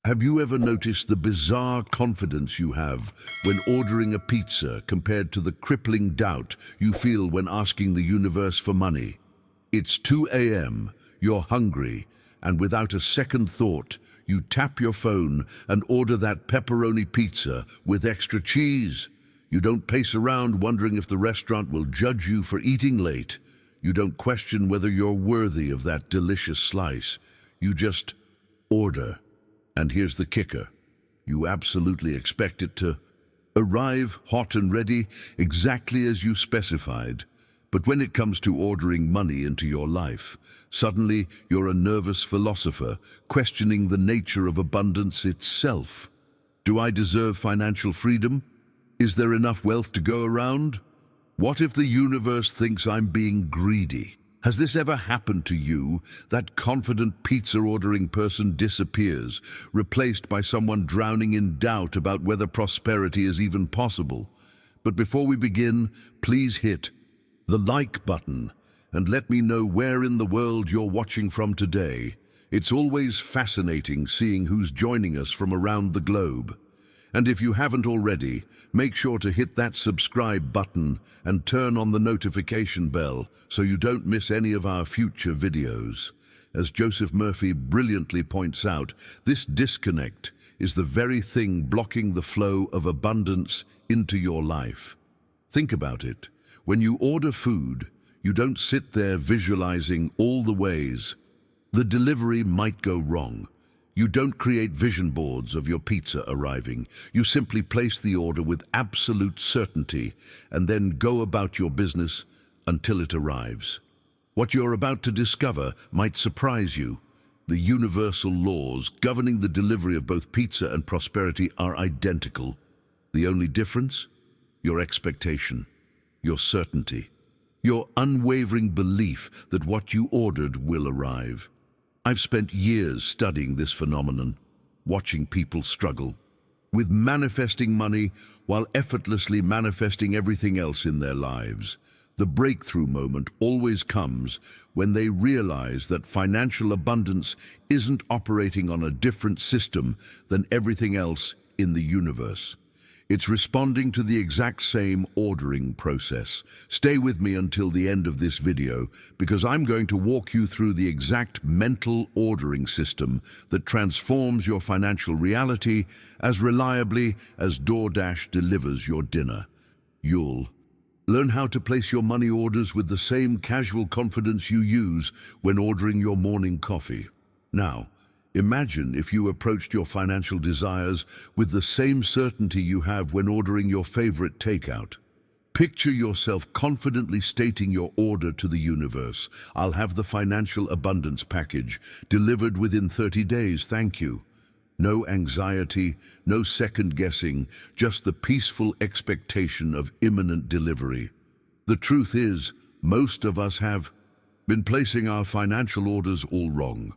Have you ever noticed the bizarre confidence you have when ordering a pizza compared to the crippling doubt you feel when asking the universe for money? It's 2 a.m., you're hungry, and without a second thought, you tap your phone and order that pepperoni pizza with extra cheese. You don't pace around wondering if the restaurant will judge you for eating late. You don't question whether you're worthy of that delicious slice. You just order. And here's the kicker. You absolutely expect it to arrive hot and ready, exactly as you specified. But when it comes to ordering money into your life, suddenly you're a nervous philosopher, questioning the nature of abundance itself. Do I deserve financial freedom? Is there enough wealth to go around? What if the universe thinks I'm being greedy? Has this ever happened to you? That confident pizza-ordering person disappears, replaced by someone drowning in doubt about whether prosperity is even possible. But before we begin, please hit the like button and let me know where in the world you're watching from today. It's always fascinating seeing who's joining us from around the globe. And if you haven't already, make sure to hit that subscribe button and turn on the notification bell so you don't miss any of our future videos. As Joseph Murphy brilliantly points out, this disconnect is the very thing blocking the flow of abundance into your life. Think about it. When you order food, you don't sit there visualizing all the ways the delivery might go wrong. You don't create vision boards of your pizza arriving. You simply place the order with absolute certainty and then go about your business until it arrives. What you're about to discover might surprise you. The universal laws governing the delivery of both pizza and prosperity are identical. The only difference? Your expectation, your certainty, your unwavering belief that what you ordered will arrive. I've spent years studying this phenomenon, watching people struggle with manifesting money while effortlessly manifesting everything else in their lives. The breakthrough moment always comes when they realize that financial abundance isn't operating on a different system than everything else in the universe. It's responding to the exact same ordering process. Stay with me until the end of this video because I'm going to walk you through the exact mental ordering system that transforms your financial reality as reliably as DoorDash delivers your dinner. You'll learn how to place your money orders with the same casual confidence you use when ordering your morning coffee. Now, imagine if you approached your financial desires with the same certainty you have when ordering your favorite takeout. Picture yourself confidently stating your order to the universe. I'll have the financial abundance package delivered within 30 days, thank you. No anxiety, no second guessing, just the peaceful expectation of imminent delivery. The truth is, most of us have been placing our financial orders all wrong.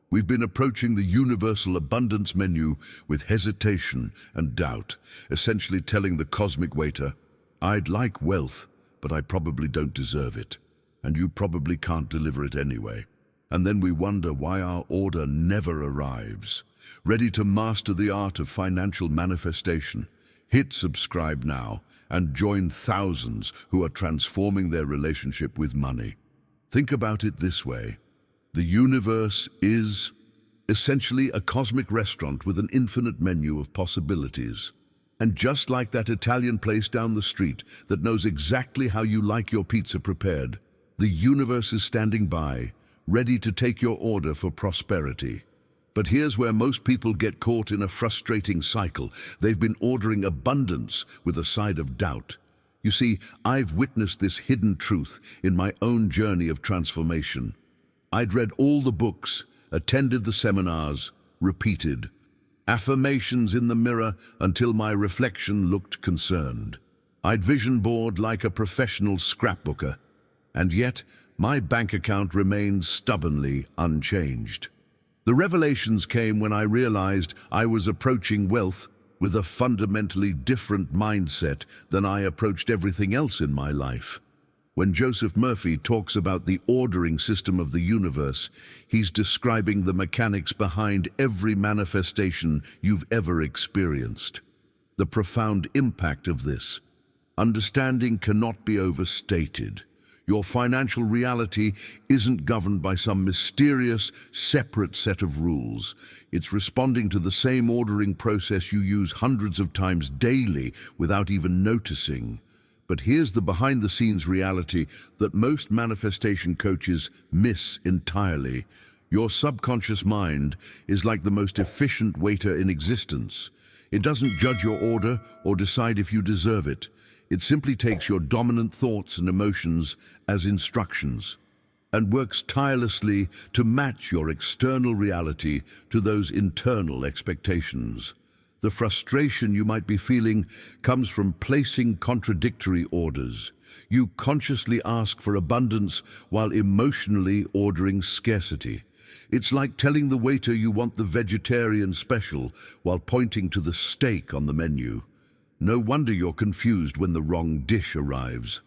We've been approaching the universal abundance menu with hesitation and doubt, essentially telling the cosmic waiter, I'd like wealth, but I probably don't deserve it, and you probably can't deliver it anyway. And then we wonder why our order never arrives. Ready to master the art of financial manifestation? Hit subscribe now and join thousands who are transforming their relationship with money. Think about it this way. The universe is essentially a cosmic restaurant with an infinite menu of possibilities. And just like that Italian place down the street that knows exactly how you like your pizza prepared, the universe is standing by, ready to take your order for prosperity. But here's where most people get caught in a frustrating cycle. They've been ordering abundance with a side of doubt. You see, I've witnessed this hidden truth in my own journey of transformation. I'd read all the books, attended the seminars, repeated affirmations in the mirror until my reflection looked concerned. I'd vision board like a professional scrapbooker, and yet my bank account remained stubbornly unchanged. The revelations came when I realized I was approaching wealth with a fundamentally different mindset than I approached everything else in my life. When Joseph Murphy talks about the ordering system of the universe, he's describing the mechanics behind every manifestation you've ever experienced. The profound impact of this understanding cannot be overstated. Your financial reality isn't governed by some mysterious, separate set of rules. It's responding to the same ordering process you use hundreds of times daily without even noticing. But here's the behind-the-scenes reality that most manifestation coaches miss entirely. Your subconscious mind is like the most efficient waiter in existence. It doesn't judge your order or decide if you deserve it. It simply takes your dominant thoughts and emotions as instructions and works tirelessly to match your external reality to those internal expectations. The frustration you might be feeling comes from placing contradictory orders. You consciously ask for abundance while emotionally ordering scarcity. It's like telling the waiter you want the vegetarian special while pointing to the steak on the menu. No wonder you're confused when the wrong dish arrives.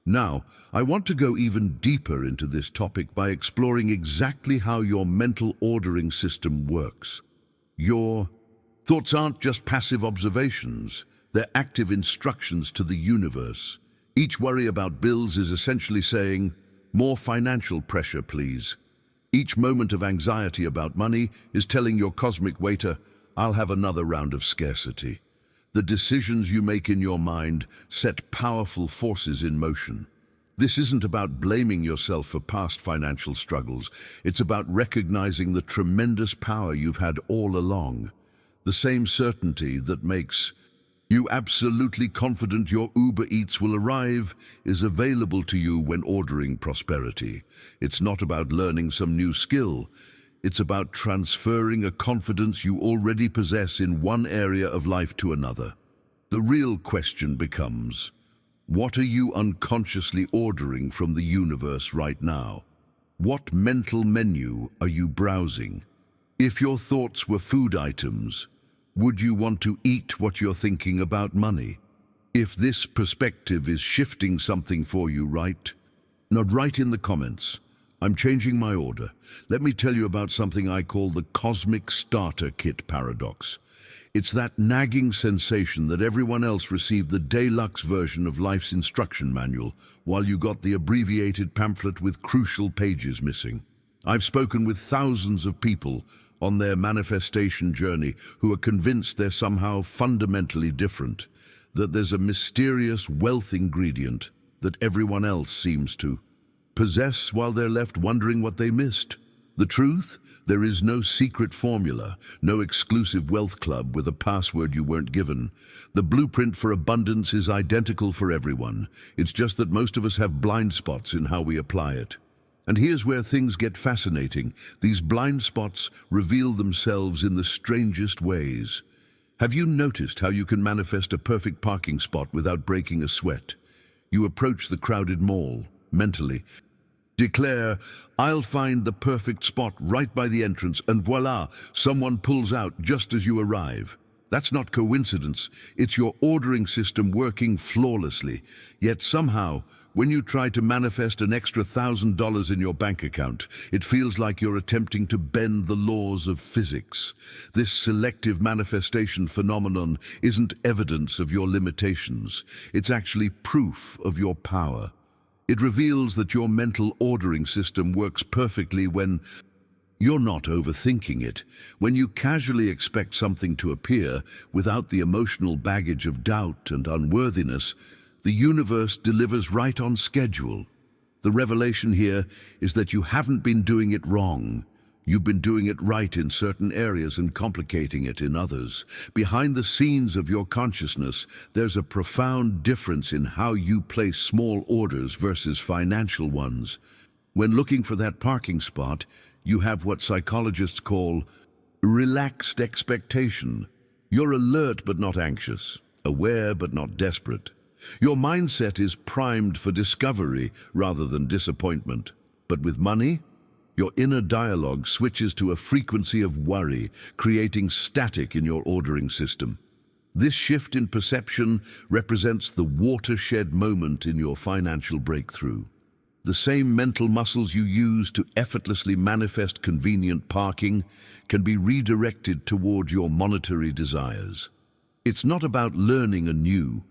Now, I want to go even deeper into this topic by exploring exactly how your mental ordering system works. Your thoughts aren't just passive observations, they're active instructions to the universe. Each worry about bills is essentially saying, "More financial pressure, please." Each moment of anxiety about money is telling your cosmic waiter, "I'll have another round of scarcity." The decisions you make in your mind set powerful forces in motion. This isn't about blaming yourself for past financial struggles. It's about recognizing the tremendous power you've had all along. The same certainty that makes you absolutely confident your Uber Eats will arrive is available to you when ordering prosperity. It's not about learning some new skill. It's about transferring a confidence you already possess in one area of life to another. The real question becomes, what are you unconsciously ordering from the universe right now? What mental menu are you browsing? If your thoughts were food items, would you want to eat what you're thinking about money? If this perspective is shifting something for you, write in the comments. I'm changing my order. Let me tell you about something I call the cosmic starter kit paradox. It's that nagging sensation that everyone else received the deluxe version of life's instruction manual, while you got the abbreviated pamphlet with crucial pages missing. I've spoken with thousands of people on their manifestation journey who are convinced they're somehow fundamentally different, that there's a mysterious wealth ingredient that everyone else seems to possess while they're left wondering what they missed. The truth? There is no secret formula, no exclusive wealth club with a password you weren't given. The blueprint for abundance is identical for everyone. It's just that most of us have blind spots in how we apply it. And here's where things get fascinating. These blind spots reveal themselves in the strangest ways. Have you noticed how you can manifest a perfect parking spot without breaking a sweat? You approach the crowded mall, mentally declare, "I'll find the perfect spot right by the entrance," and voila, someone pulls out just as you arrive. That's not coincidence, it's your ordering system working flawlessly. Yet somehow, when you try to manifest an extra $1,000 in your bank account, it feels like you're attempting to bend the laws of physics. This selective manifestation phenomenon isn't evidence of your limitations, it's actually proof of your power. It reveals that your mental ordering system works perfectly when you're not overthinking it, when you casually expect something to appear without the emotional baggage of doubt and unworthiness. The universe delivers right on schedule. The revelation here is that you haven't been doing it wrong. You've been doing it right in certain areas and complicating it in others. Behind the scenes of your consciousness, there's a profound difference in how you place small orders versus financial ones. When looking for that parking spot, you have what psychologists call relaxed expectation. You're alert but not anxious, aware but not desperate. Your mindset is primed for discovery rather than disappointment. But with money, your inner dialogue switches to a frequency of worry, creating static in your ordering system. This shift in perception represents the watershed moment in your financial breakthrough. The same mental muscles you use to effortlessly manifest convenient parking can be redirected toward your monetary desires. It's not about learning a new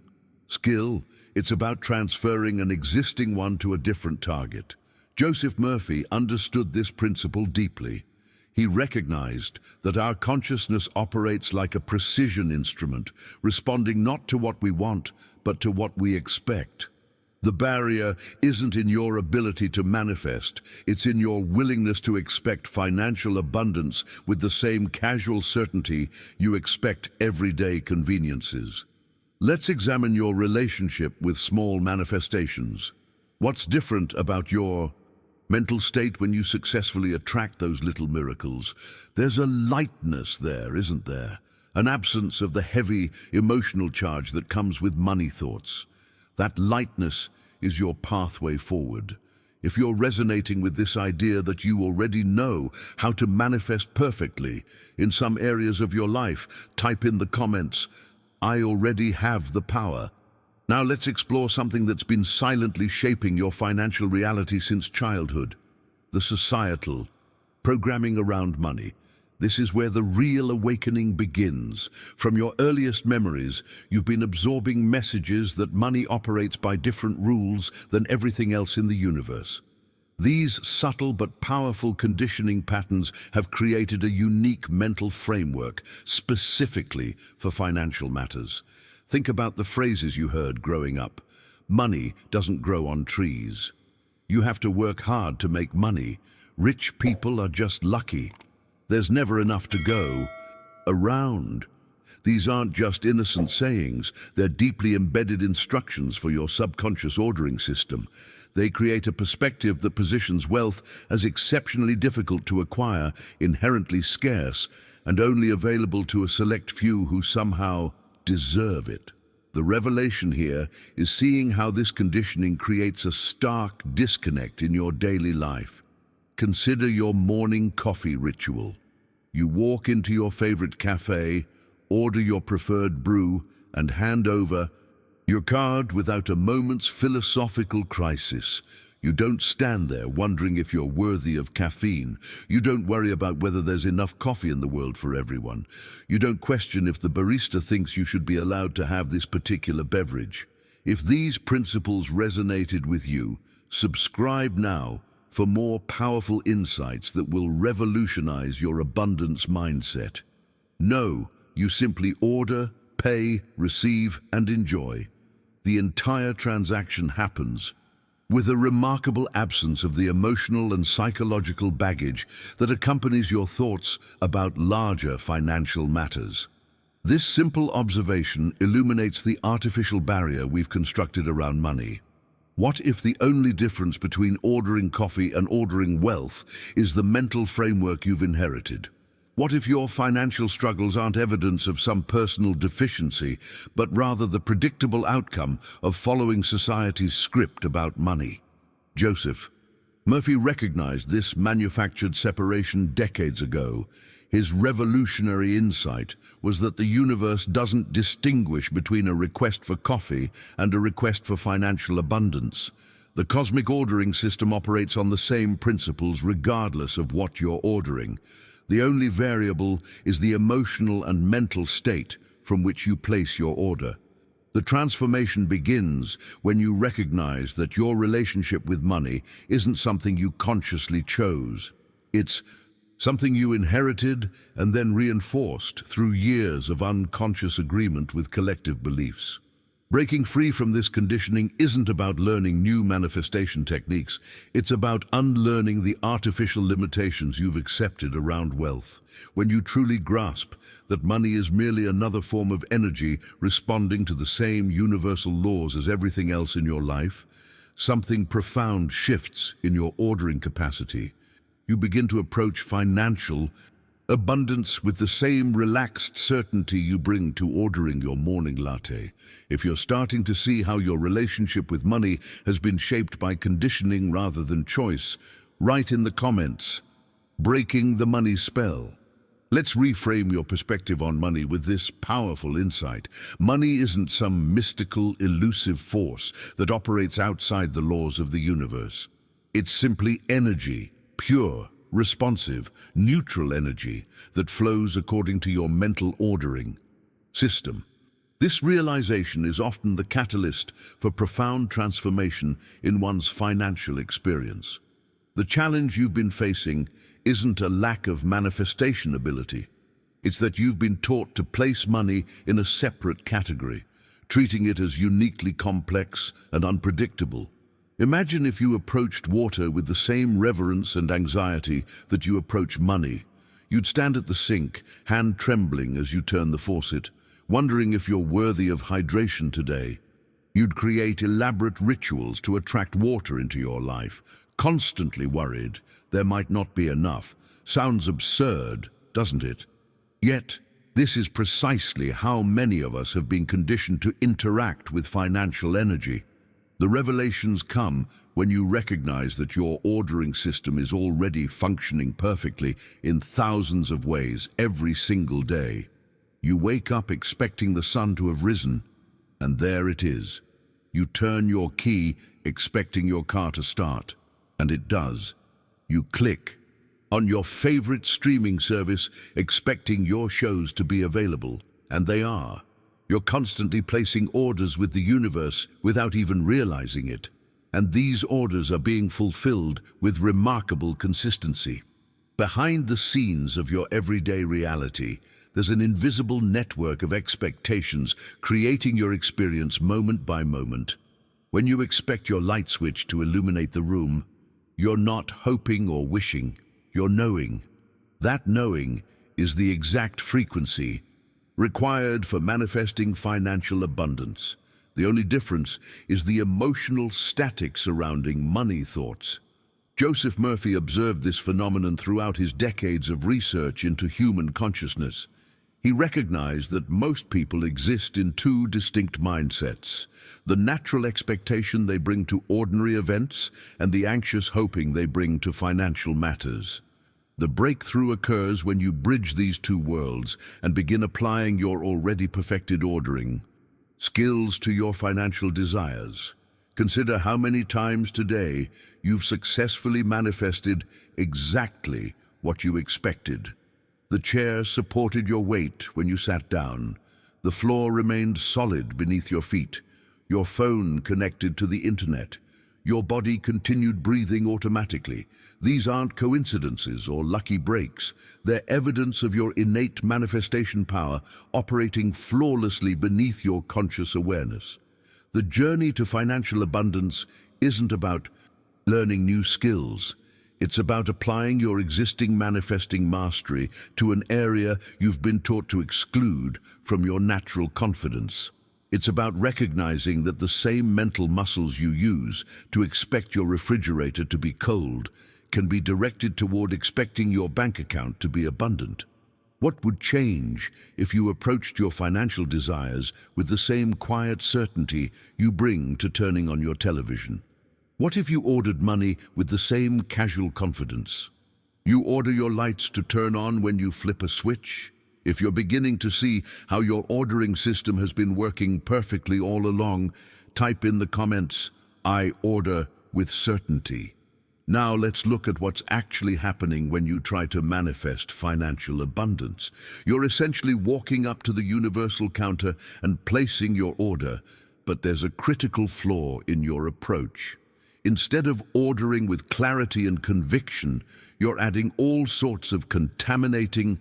skill, it's about transferring an existing one to a different target. Joseph Murphy understood this principle deeply. He recognized that our consciousness operates like a precision instrument, responding not to what we want, but to what we expect. The barrier isn't in your ability to manifest, it's in your willingness to expect financial abundance with the same casual certainty you expect everyday conveniences. Let's examine your relationship with small manifestations. What's different about your mental state when you successfully attract those little miracles? There's a lightness there, isn't there? An absence of the heavy emotional charge that comes with money thoughts. That lightness is your pathway forward. If you're resonating with this idea that you already know how to manifest perfectly in some areas of your life, type in the comments, "I already have the power." Now let's explore something that's been silently shaping your financial reality since childhood: the societal programming around money. This is where the real awakening begins. From your earliest memories, you've been absorbing messages that money operates by different rules than everything else in the universe. These subtle but powerful conditioning patterns have created a unique mental framework specifically for financial matters. Think about the phrases you heard growing up. Money doesn't grow on trees. You have to work hard to make money. Rich people are just lucky. There's never enough to go around. These aren't just innocent sayings, they're deeply embedded instructions for your subconscious ordering system. They create a perspective that positions wealth as exceptionally difficult to acquire, inherently scarce, and only available to a select few who somehow deserve it. The revelation here is seeing how this conditioning creates a stark disconnect in your daily life. Consider your morning coffee ritual. You walk into your favorite cafe, order your preferred brew, and hand over your card without a moment's philosophical crisis. You don't stand there wondering if you're worthy of caffeine. You don't worry about whether there's enough coffee in the world for everyone. You don't question if the barista thinks you should be allowed to have this particular beverage. If these principles resonated with you, subscribe now for more powerful insights that will revolutionize your abundance mindset. No, you simply order, pay, receive, and enjoy. The entire transaction happens with a remarkable absence of the emotional and psychological baggage that accompanies your thoughts about larger financial matters. This simple observation illuminates the artificial barrier we've constructed around money. What if the only difference between ordering coffee and ordering wealth is the mental framework you've inherited? What if your financial struggles aren't evidence of some personal deficiency, but rather the predictable outcome of following society's script about money? Joseph Murphy recognized this manufactured separation decades ago. His revolutionary insight was that the universe doesn't distinguish between a request for coffee and a request for financial abundance. The cosmic ordering system operates on the same principles regardless of what you're ordering. The only variable is the emotional and mental state from which you place your order. The transformation begins when you recognize that your relationship with money isn't something you consciously chose. It's something you inherited and then reinforced through years of unconscious agreement with collective beliefs. Breaking free from this conditioning isn't about learning new manifestation techniques, it's about unlearning the artificial limitations you've accepted around wealth. When you truly grasp that money is merely another form of energy responding to the same universal laws as everything else in your life, something profound shifts in your ordering capacity. You begin to approach financial abundance with the same relaxed certainty you bring to ordering your morning latte. If you're starting to see how your relationship with money has been shaped by conditioning rather than choice, write in the comments, "Breaking the money spell." Let's reframe your perspective on money with this powerful insight. Money isn't some mystical, elusive force that operates outside the laws of the universe. It's simply energy, pure, responsive, neutral energy that flows according to your mental ordering system. This realization is often the catalyst for profound transformation in one's financial experience. The challenge you've been facing isn't a lack of manifestation ability. It's that you've been taught to place money in a separate category, treating it as uniquely complex and unpredictable. Imagine if you approached water with the same reverence and anxiety that you approach money. You'd stand at the sink, hand trembling as you turn the faucet, wondering if you're worthy of hydration today. You'd create elaborate rituals to attract water into your life, constantly worried there might not be enough. Sounds absurd, doesn't it? Yet, this is precisely how many of us have been conditioned to interact with financial energy. The revelations come when you recognize that your ordering system is already functioning perfectly in thousands of ways every single day. You wake up expecting the sun to have risen, and there it is. You turn your key expecting your car to start, and it does. You click on your favorite streaming service expecting your shows to be available, and they are. You're constantly placing orders with the universe without even realizing it, and these orders are being fulfilled with remarkable consistency. Behind the scenes of your everyday reality, there's an invisible network of expectations creating your experience moment by moment. When you expect your light switch to illuminate the room, you're not hoping or wishing, you're knowing. That knowing is the exact frequency required for manifesting financial abundance. The only difference is the emotional static surrounding money thoughts. Joseph Murphy observed this phenomenon throughout his decades of research into human consciousness. He recognized that most people exist in two distinct mindsets: the natural expectation they bring to ordinary events and the anxious hoping they bring to financial matters. The breakthrough occurs when you bridge these two worlds and begin applying your already perfected ordering skills to your financial desires. Consider how many times today you've successfully manifested exactly what you expected. The chair supported your weight when you sat down. The floor remained solid beneath your feet. Your phone connected to the internet. Your body continued breathing automatically. These aren't coincidences or lucky breaks. They're evidence of your innate manifestation power operating flawlessly beneath your conscious awareness. The journey to financial abundance isn't about learning new skills. It's about applying your existing manifesting mastery to an area you've been taught to exclude from your natural confidence. It's about recognizing that the same mental muscles you use to expect your refrigerator to be cold can be directed toward expecting your bank account to be abundant. What would change if you approached your financial desires with the same quiet certainty you bring to turning on your television? What if you ordered money with the same casual confidence? You order your lights to turn on when you flip a switch? If you're beginning to see how your ordering system has been working perfectly all along, type in the comments, "I order with certainty." Now let's look at what's actually happening when you try to manifest financial abundance. You're essentially walking up to the universal counter and placing your order, but there's a critical flaw in your approach. Instead of ordering with clarity and conviction, you're adding all sorts of contaminating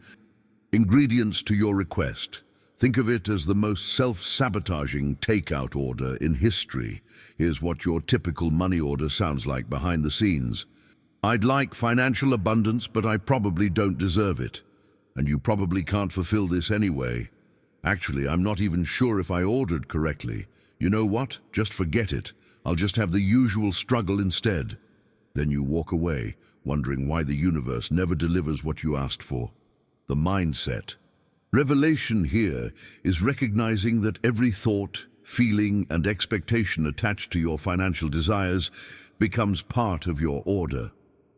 ingredients to your request. Think of it as the most self-sabotaging takeout order in history. Here's what your typical money order sounds like behind the scenes. "I'd like financial abundance, but I probably don't deserve it. And you probably can't fulfill this anyway. Actually, I'm not even sure if I ordered correctly. You know what? Just forget it. I'll just have the usual struggle instead." Then you walk away, wondering why the universe never delivers what you asked for. The mindset. Revelation here is recognizing that every thought, feeling, and expectation attached to your financial desires becomes part of your order.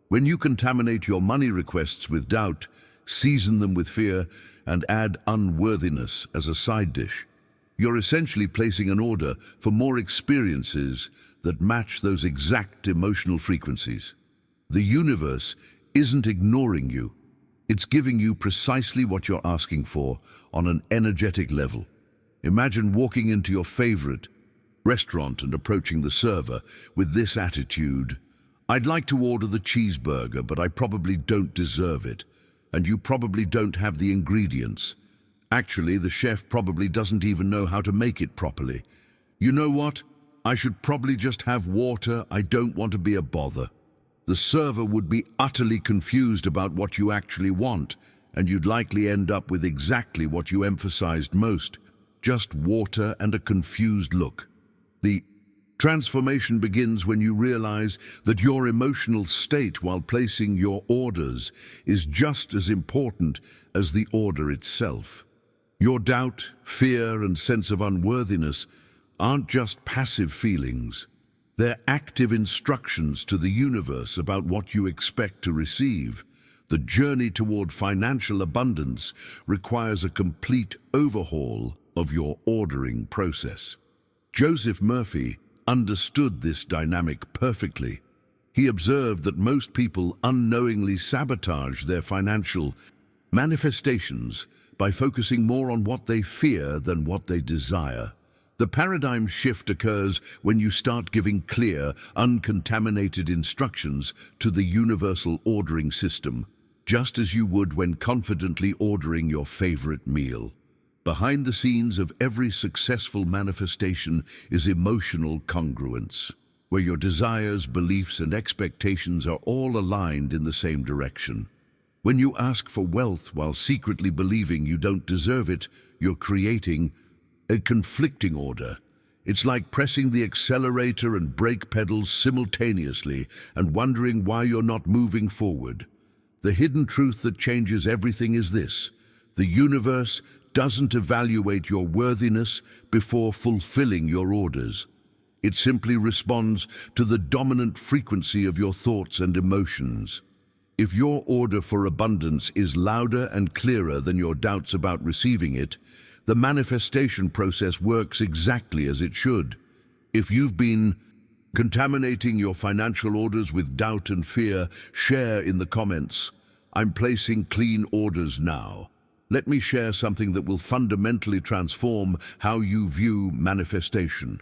When you contaminate your money requests with doubt, season them with fear, and add unworthiness as a side dish. You're essentially placing an order for more experiences that match those exact emotional frequencies. The universe isn't ignoring you. It's giving you precisely what you're asking for on an energetic level. Imagine walking into your favorite restaurant and approaching the server with this attitude: "I'd like to order the cheeseburger, but I probably don't deserve it. And you probably don't have the ingredients. Actually, the chef probably doesn't even know how to make it properly. You know what? I should probably just have water. I don't want to be a bother." The server would be utterly confused about what you actually want, and you'd likely end up with exactly what you emphasized most: just water and a confused look. The transformation begins when you realize that your emotional state while placing your orders is just as important as the order itself. Your doubt, fear, and sense of unworthiness aren't just passive feelings. They're active instructions to the universe about what you expect to receive. The journey toward financial abundance requires a complete overhaul of your ordering process. Joseph Murphy understood this dynamic perfectly. He observed that most people unknowingly sabotage their financial manifestations by focusing more on what they fear than what they desire. The paradigm shift occurs when you start giving clear, uncontaminated instructions to the universal ordering system, just as you would when confidently ordering your favorite meal. Behind the scenes of every successful manifestation is emotional congruence, where your desires, beliefs, and expectations are all aligned in the same direction. When you ask for wealth while secretly believing you don't deserve it, you're creating a conflicting order. It's like pressing the accelerator and brake pedals simultaneously and wondering why you're not moving forward. The hidden truth that changes everything is this: the universe doesn't evaluate your worthiness before fulfilling your orders. It simply responds to the dominant frequency of your thoughts and emotions. If your order for abundance is louder and clearer than your doubts about receiving it, the manifestation process works exactly as it should. If you've been contaminating your financial orders with doubt and fear, share in the comments: "I'm placing clean orders now." Let me share something that will fundamentally transform how you view manifestation.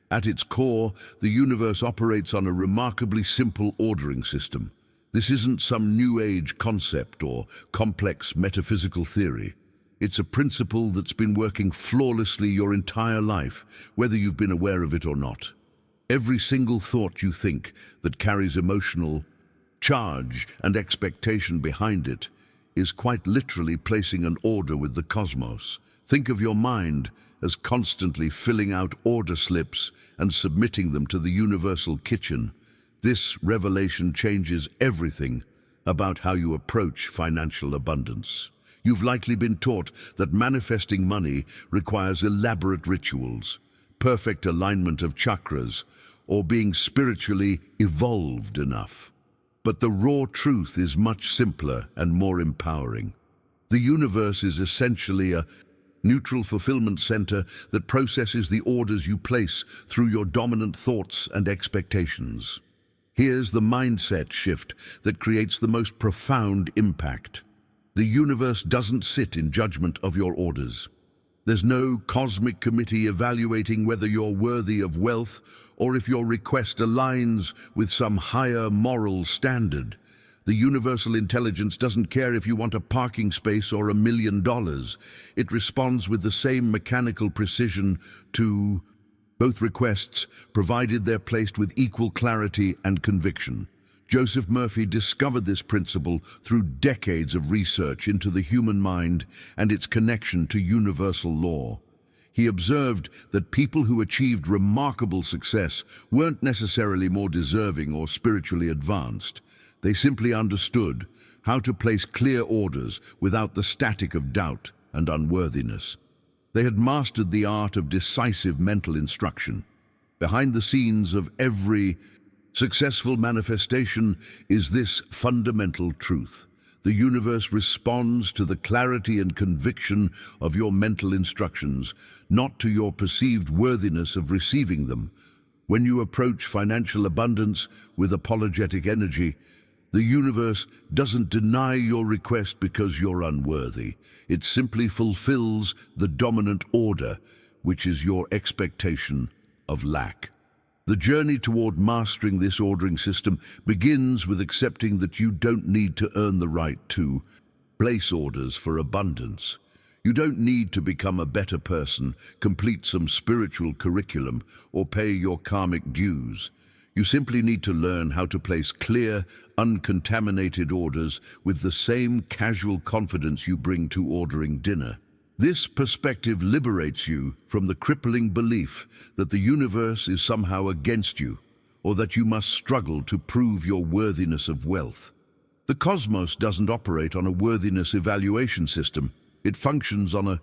At its core, the universe operates on a remarkably simple ordering system. This isn't some new age concept or complex metaphysical theory. It's a principle that's been working flawlessly your entire life, whether you've been aware of it or not. Every single thought you think that carries emotional charge and expectation behind it is quite literally placing an order with the cosmos. Think of your mind as constantly filling out order slips and submitting them to the universal kitchen. This revelation changes everything about how you approach financial abundance. You've likely been taught that manifesting money requires elaborate rituals, perfect alignment of chakras, or being spiritually evolved enough. But the raw truth is much simpler and more empowering. The universe is essentially a neutral fulfillment center that processes the orders you place through your dominant thoughts and expectations. Here's the mindset shift that creates the most profound impact. The universe doesn't sit in judgment of your orders. There's no cosmic committee evaluating whether you're worthy of wealth or if your request aligns with some higher moral standard. The universal intelligence doesn't care if you want a parking space or $1 million. It responds with the same mechanical precision to both requests, provided they're placed with equal clarity and conviction. Joseph Murphy discovered this principle through decades of research into the human mind and its connection to universal law. He observed that people who achieved remarkable success weren't necessarily more deserving or spiritually advanced. They simply understood how to place clear orders without the static of doubt and unworthiness. They had mastered the art of decisive mental instruction. Behind the scenes of every successful manifestation is this fundamental truth: The universe responds to the clarity and conviction of your mental instructions, not to your perceived worthiness of receiving them. When you approach financial abundance with apologetic energy, the universe doesn't deny your request because you're unworthy. It simply fulfills the dominant order, which is your expectation of lack. The journey toward mastering this ordering system begins with accepting that you don't need to earn the right to place orders for abundance. You don't need to become a better person, complete some spiritual curriculum, or pay your karmic dues. You simply need to learn how to place clear, uncontaminated orders with the same casual confidence you bring to ordering dinner. This perspective liberates you from the crippling belief that the universe is somehow against you, or that you must struggle to prove your worthiness of wealth. The cosmos doesn't operate on a worthiness evaluation system. It functions on a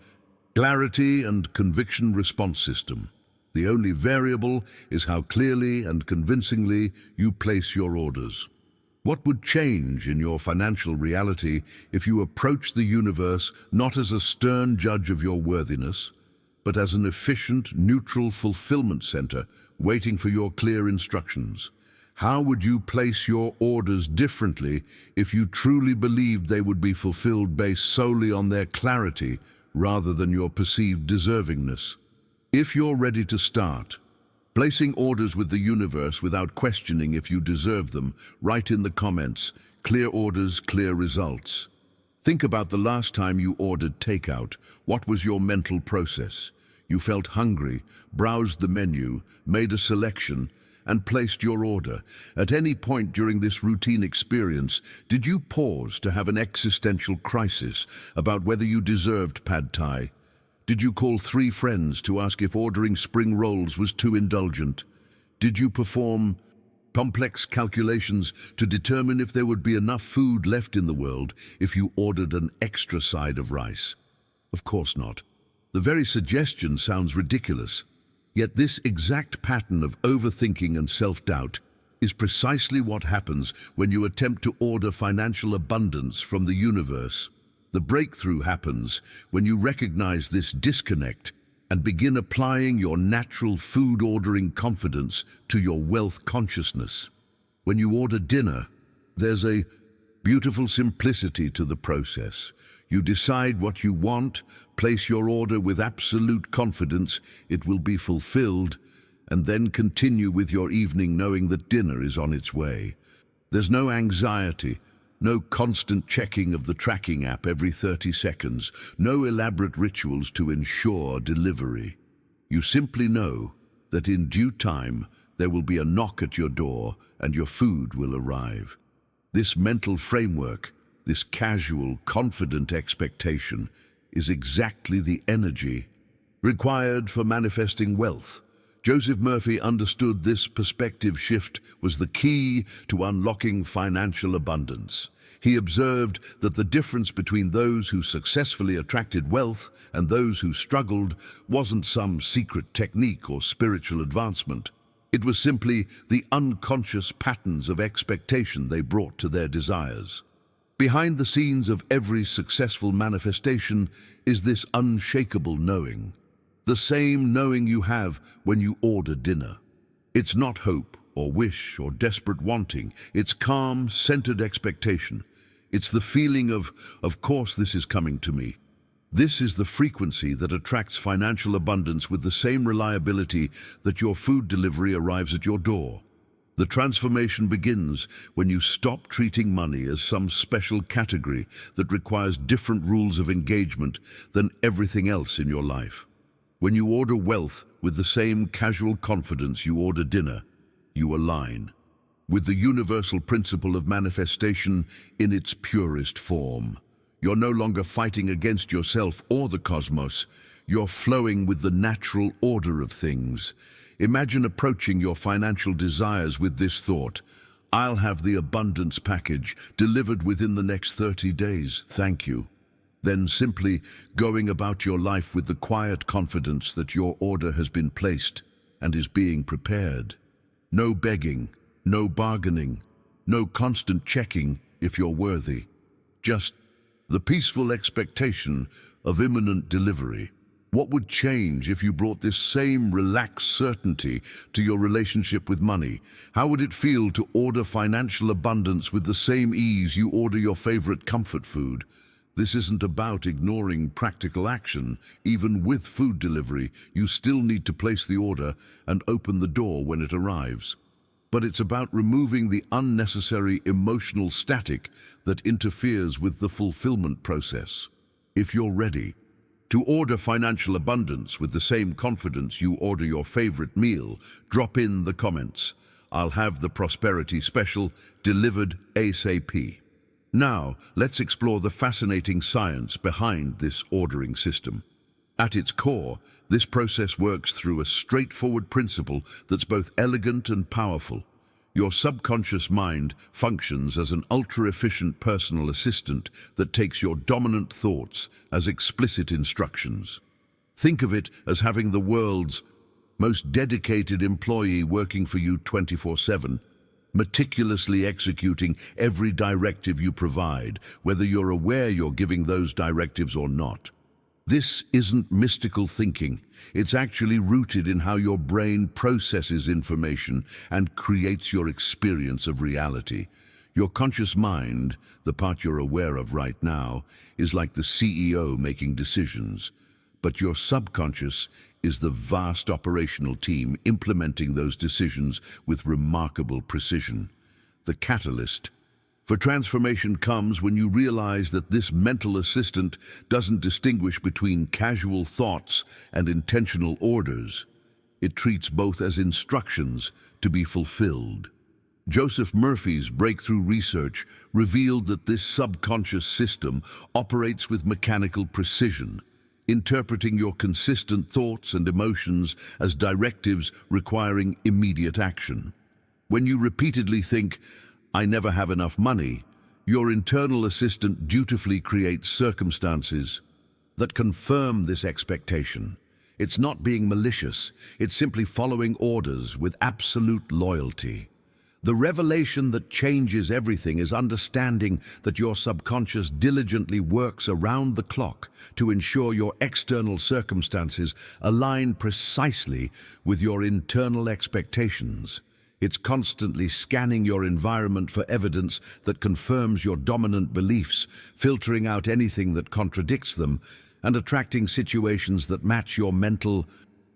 clarity and conviction response system. The only variable is how clearly and convincingly you place your orders. What would change in your financial reality if you approach the universe not as a stern judge of your worthiness, but as an efficient, neutral fulfillment center waiting for your clear instructions? How would you place your orders differently if you truly believed they would be fulfilled based solely on their clarity rather than your perceived deservingness? If you're ready to start placing orders with the universe without questioning if you deserve them, write in the comments, clear orders, clear results. Think about the last time you ordered takeout. What was your mental process? You felt hungry, browsed the menu, made a selection, and placed your order. At any point during this routine experience, did you pause to have an existential crisis about whether you deserved pad thai? Did you call 3 friends to ask if ordering spring rolls was too indulgent? Did you perform complex calculations to determine if there would be enough food left in the world if you ordered an extra side of rice? Of course not. The very suggestion sounds ridiculous. Yet this exact pattern of overthinking and self-doubt is precisely what happens when you attempt to order financial abundance from the universe. The breakthrough happens when you recognize this disconnect and begin applying your natural food ordering confidence to your wealth consciousness. When you order dinner, there's a beautiful simplicity to the process. You decide what you want, place your order with absolute confidence it will be fulfilled, and then continue with your evening knowing that dinner is on its way. There's no anxiety, no constant checking of the tracking app every 30 seconds, no elaborate rituals to ensure delivery. You simply know that in due time there will be a knock at your door and your food will arrive. This mental framework, this casual, confident expectation, is exactly the energy required for manifesting wealth. Joseph Murphy understood this perspective shift was the key to unlocking financial abundance. He observed that the difference between those who successfully attracted wealth and those who struggled wasn't some secret technique or spiritual advancement. It was simply the unconscious patterns of expectation they brought to their desires. Behind the scenes of every successful manifestation is this unshakable knowing. The same knowing you have when you order dinner. It's not hope or wish or desperate wanting. It's calm, centered expectation. It's the feeling of course this is coming to me. This is the frequency that attracts financial abundance with the same reliability that your food delivery arrives at your door. The transformation begins when you stop treating money as some special category that requires different rules of engagement than everything else in your life. When you order wealth with the same casual confidence you order dinner, you align with the universal principle of manifestation in its purest form. You're no longer fighting against yourself or the cosmos. You're flowing with the natural order of things. Imagine approaching your financial desires with this thought: I'll have the abundance package delivered within the next 30 days, thank you. Then simply going about your life with the quiet confidence that your order has been placed and is being prepared. No begging, no bargaining, no constant checking if you're worthy. Just the peaceful expectation of imminent delivery. What would change if you brought this same relaxed certainty to your relationship with money? How would it feel to order financial abundance with the same ease you order your favorite comfort food? This isn't about ignoring practical action. Even with food delivery, you still need to place the order and open the door when it arrives. But it's about removing the unnecessary emotional static that interferes with the fulfillment process. If you're ready to order financial abundance with the same confidence you order your favorite meal, drop in the comments. I'll have the prosperity special delivered ASAP. Now, let's explore the fascinating science behind this ordering system. At its core, this process works through a straightforward principle that's both elegant and powerful. Your subconscious mind functions as an ultra-efficient personal assistant that takes your dominant thoughts as explicit instructions. Think of it as having the world's most dedicated employee working for you 24/7, meticulously executing every directive you provide, whether you're aware you're giving those directives or not. This isn't mystical thinking. It's actually rooted in how your brain processes information and creates your experience of reality. Your conscious mind, the part you're aware of right now, is like the CEO making decisions, but your subconscious is the vast operational team implementing those decisions with remarkable precision. The catalyst for transformation comes when you realize that this mental assistant doesn't distinguish between casual thoughts and intentional orders. It treats both as instructions to be fulfilled. Joseph Murphy's breakthrough research revealed that this subconscious system operates with mechanical precision, interpreting your consistent thoughts and emotions as directives requiring immediate action. When you repeatedly think, "I never have enough money," your internal assistant dutifully creates circumstances that confirm this expectation. It's not being malicious, it's simply following orders with absolute loyalty. The revelation that changes everything is understanding that your subconscious diligently works around the clock to ensure your external circumstances align precisely with your internal expectations. It's constantly scanning your environment for evidence that confirms your dominant beliefs, filtering out anything that contradicts them, and attracting situations that match your mental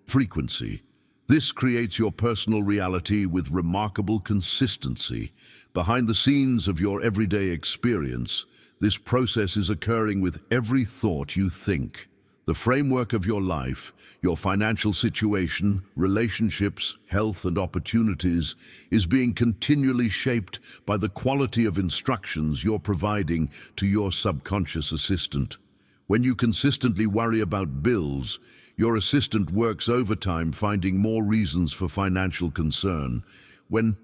frequency. This creates your personal reality with remarkable consistency. Behind the scenes of your everyday experience, this process is occurring with every thought you think. The framework of your life, your financial situation, relationships, health, and opportunities is being continually shaped by the quality of instructions you're providing to your subconscious assistant. When you consistently worry about bills, your assistant works overtime finding more reasons for financial concern. When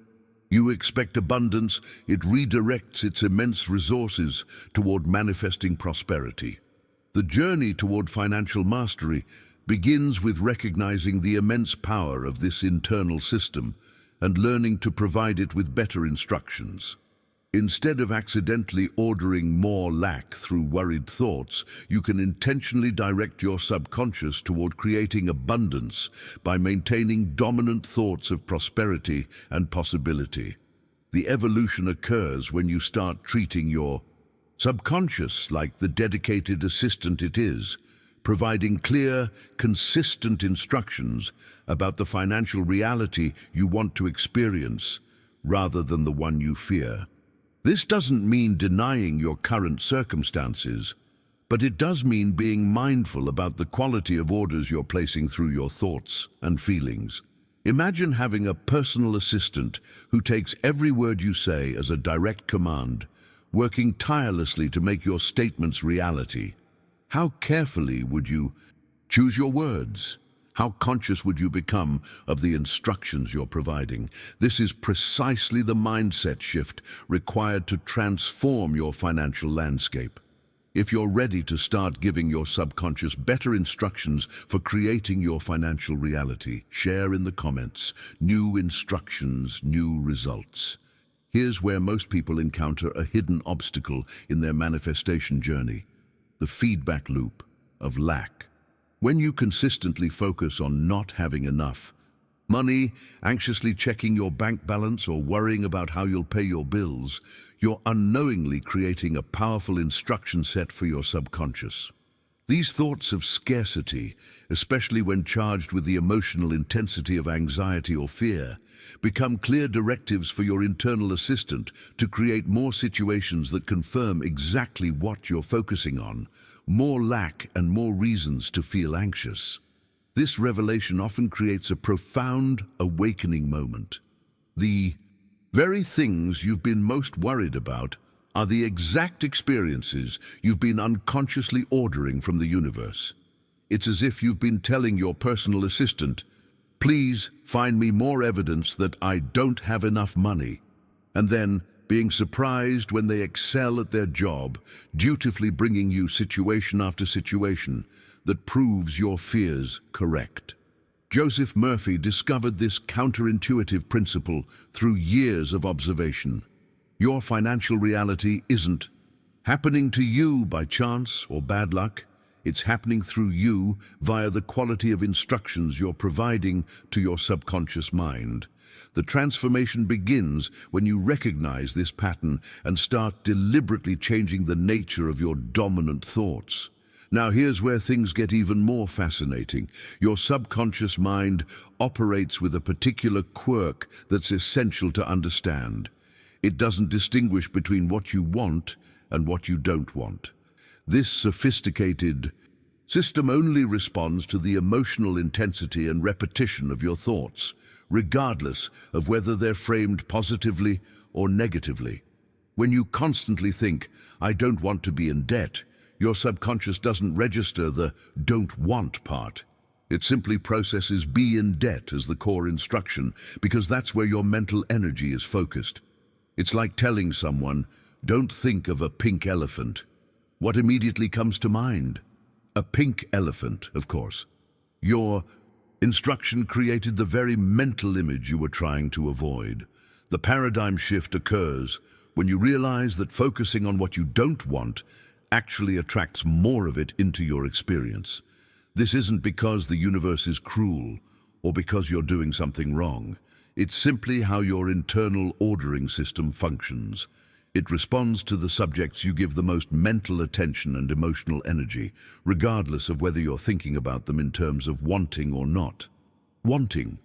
you expect abundance, it redirects its immense resources toward manifesting prosperity. The journey toward financial mastery begins with recognizing the immense power of this internal system and learning to provide it with better instructions. Instead of accidentally ordering more lack through worried thoughts, you can intentionally direct your subconscious toward creating abundance by maintaining dominant thoughts of prosperity and possibility. The evolution occurs when you start treating your subconscious like the dedicated assistant it is, providing clear, consistent instructions about the financial reality you want to experience rather than the one you fear. This doesn't mean denying your current circumstances, but it does mean being mindful about the quality of orders you're placing through your thoughts and feelings. Imagine having a personal assistant who takes every word you say as a direct command, working tirelessly to make your statements reality. How carefully would you choose your words? How conscious would you become of the instructions you're providing? This is precisely the mindset shift required to transform your financial landscape. If you're ready to start giving your subconscious better instructions for creating your financial reality, share in the comments. New instructions, new results. Here's where most people encounter a hidden obstacle in their manifestation journey: the feedback loop of lack. When you consistently focus on not having enough money, anxiously checking your bank balance, or worrying about how you'll pay your bills, you're unknowingly creating a powerful instruction set for your subconscious. These thoughts of scarcity, especially when charged with the emotional intensity of anxiety or fear, become clear directives for your internal assistant to create more situations that confirm exactly what you're focusing on: more lack and more reasons to feel anxious. This revelation often creates a profound awakening moment. The very things you've been most worried about are the exact experiences you've been unconsciously ordering from the universe. It's as if you've been telling your personal assistant, "Please find me more evidence that I don't have enough money," and then being surprised when they excel at their job, dutifully bringing you situation after situation that proves your fears correct. Joseph Murphy discovered this counterintuitive principle through years of observation. Your financial reality isn't happening to you by chance or bad luck. It's happening through you via the quality of instructions you're providing to your subconscious mind. The transformation begins when you recognize this pattern and start deliberately changing the nature of your dominant thoughts. Now here's where things get even more fascinating. Your subconscious mind operates with a particular quirk that's essential to understand. It doesn't distinguish between what you want and what you don't want. This sophisticated system only responds to the emotional intensity and repetition of your thoughts, regardless of whether they're framed positively or negatively. When you constantly think, "I don't want to be in debt," your subconscious doesn't register the "don't want" part. It simply processes "be in debt" as the core instruction, because that's where your mental energy is focused. It's like telling someone, "Don't think of a pink elephant." What immediately comes to mind? A pink elephant, of course. Your instruction created the very mental image you were trying to avoid. The paradigm shift occurs when you realize that focusing on what you don't want actually attracts more of it into your experience. This isn't because the universe is cruel or because you're doing something wrong. It's simply how your internal ordering system functions. It responds to the subjects you give the most mental attention and emotional energy, regardless of whether you're thinking about them in terms of wanting or not. Wanting.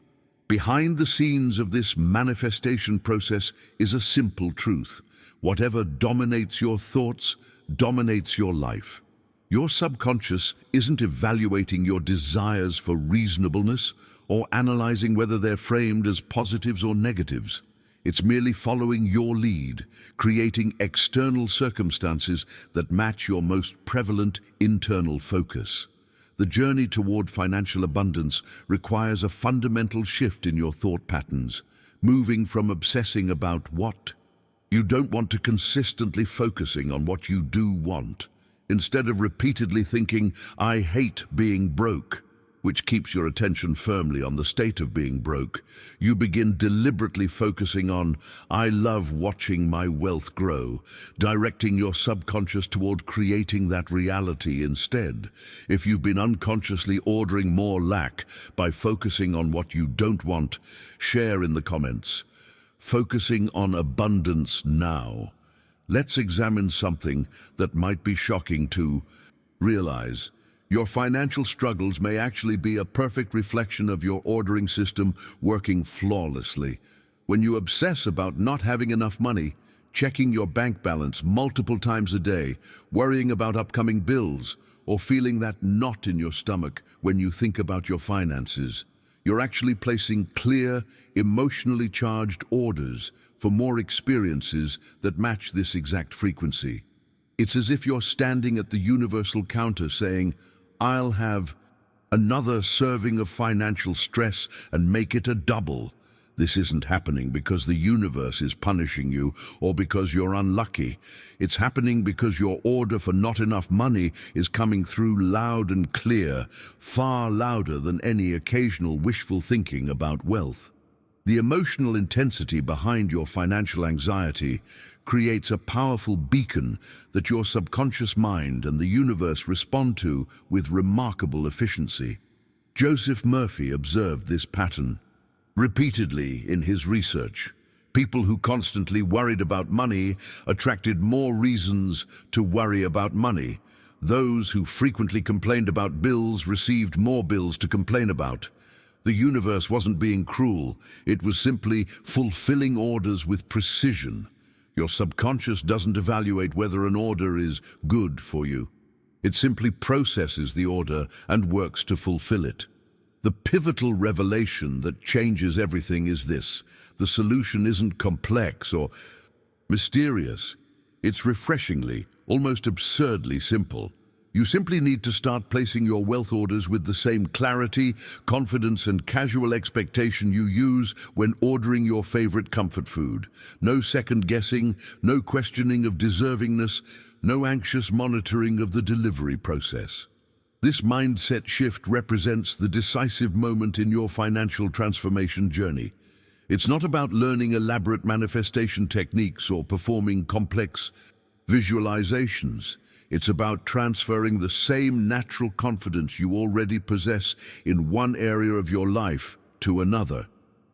Behind the scenes of this manifestation process is a simple truth. Whatever dominates your thoughts dominates your life. Your subconscious isn't evaluating your desires for reasonableness or analyzing whether they're framed as positives or negatives. It's merely following your lead, creating external circumstances that match your most prevalent internal focus. The journey toward financial abundance requires a fundamental shift in your thought patterns, moving from obsessing about what you don't want to consistently focusing on what you do want. Instead of repeatedly thinking, "I hate being broke," which keeps your attention firmly on the state of being broke, you begin deliberately focusing on, "I love watching my wealth grow," directing your subconscious toward creating that reality instead. If you've been unconsciously ordering more lack by focusing on what you don't want, share in the comments. Focusing on abundance now. Let's examine something that might be shocking to realize. Your financial struggles may actually be a perfect reflection of your ordering system working flawlessly. When you obsess about not having enough money, checking your bank balance multiple times a day, worrying about upcoming bills, or feeling that knot in your stomach when you think about your finances, you're actually placing clear, emotionally charged orders for more experiences that match this exact frequency. It's as if you're standing at the universal counter saying, "I'll have another serving of financial stress and make it a double." This isn't happening because the universe is punishing you or because you're unlucky. It's happening because your order for not enough money is coming through loud and clear, far louder than any occasional wishful thinking about wealth. The emotional intensity behind your financial anxiety creates a powerful beacon that your subconscious mind and the universe respond to with remarkable efficiency. Joseph Murphy observed this pattern repeatedly in his research. People who constantly worried about money attracted more reasons to worry about money. Those who frequently complained about bills received more bills to complain about. The universe wasn't being cruel. It was simply fulfilling orders with precision. Your subconscious doesn't evaluate whether an order is good for you. It simply processes the order and works to fulfill it. The pivotal revelation that changes everything is this: the solution isn't complex or mysterious. It's refreshingly, almost absurdly simple. You simply need to start placing your wealth orders with the same clarity, confidence, and casual expectation you use when ordering your favorite comfort food. No second guessing, no questioning of deservingness, no anxious monitoring of the delivery process. This mindset shift represents the decisive moment in your financial transformation journey. It's not about learning elaborate manifestation techniques or performing complex visualizations. It's about transferring the same natural confidence you already possess in one area of your life to another.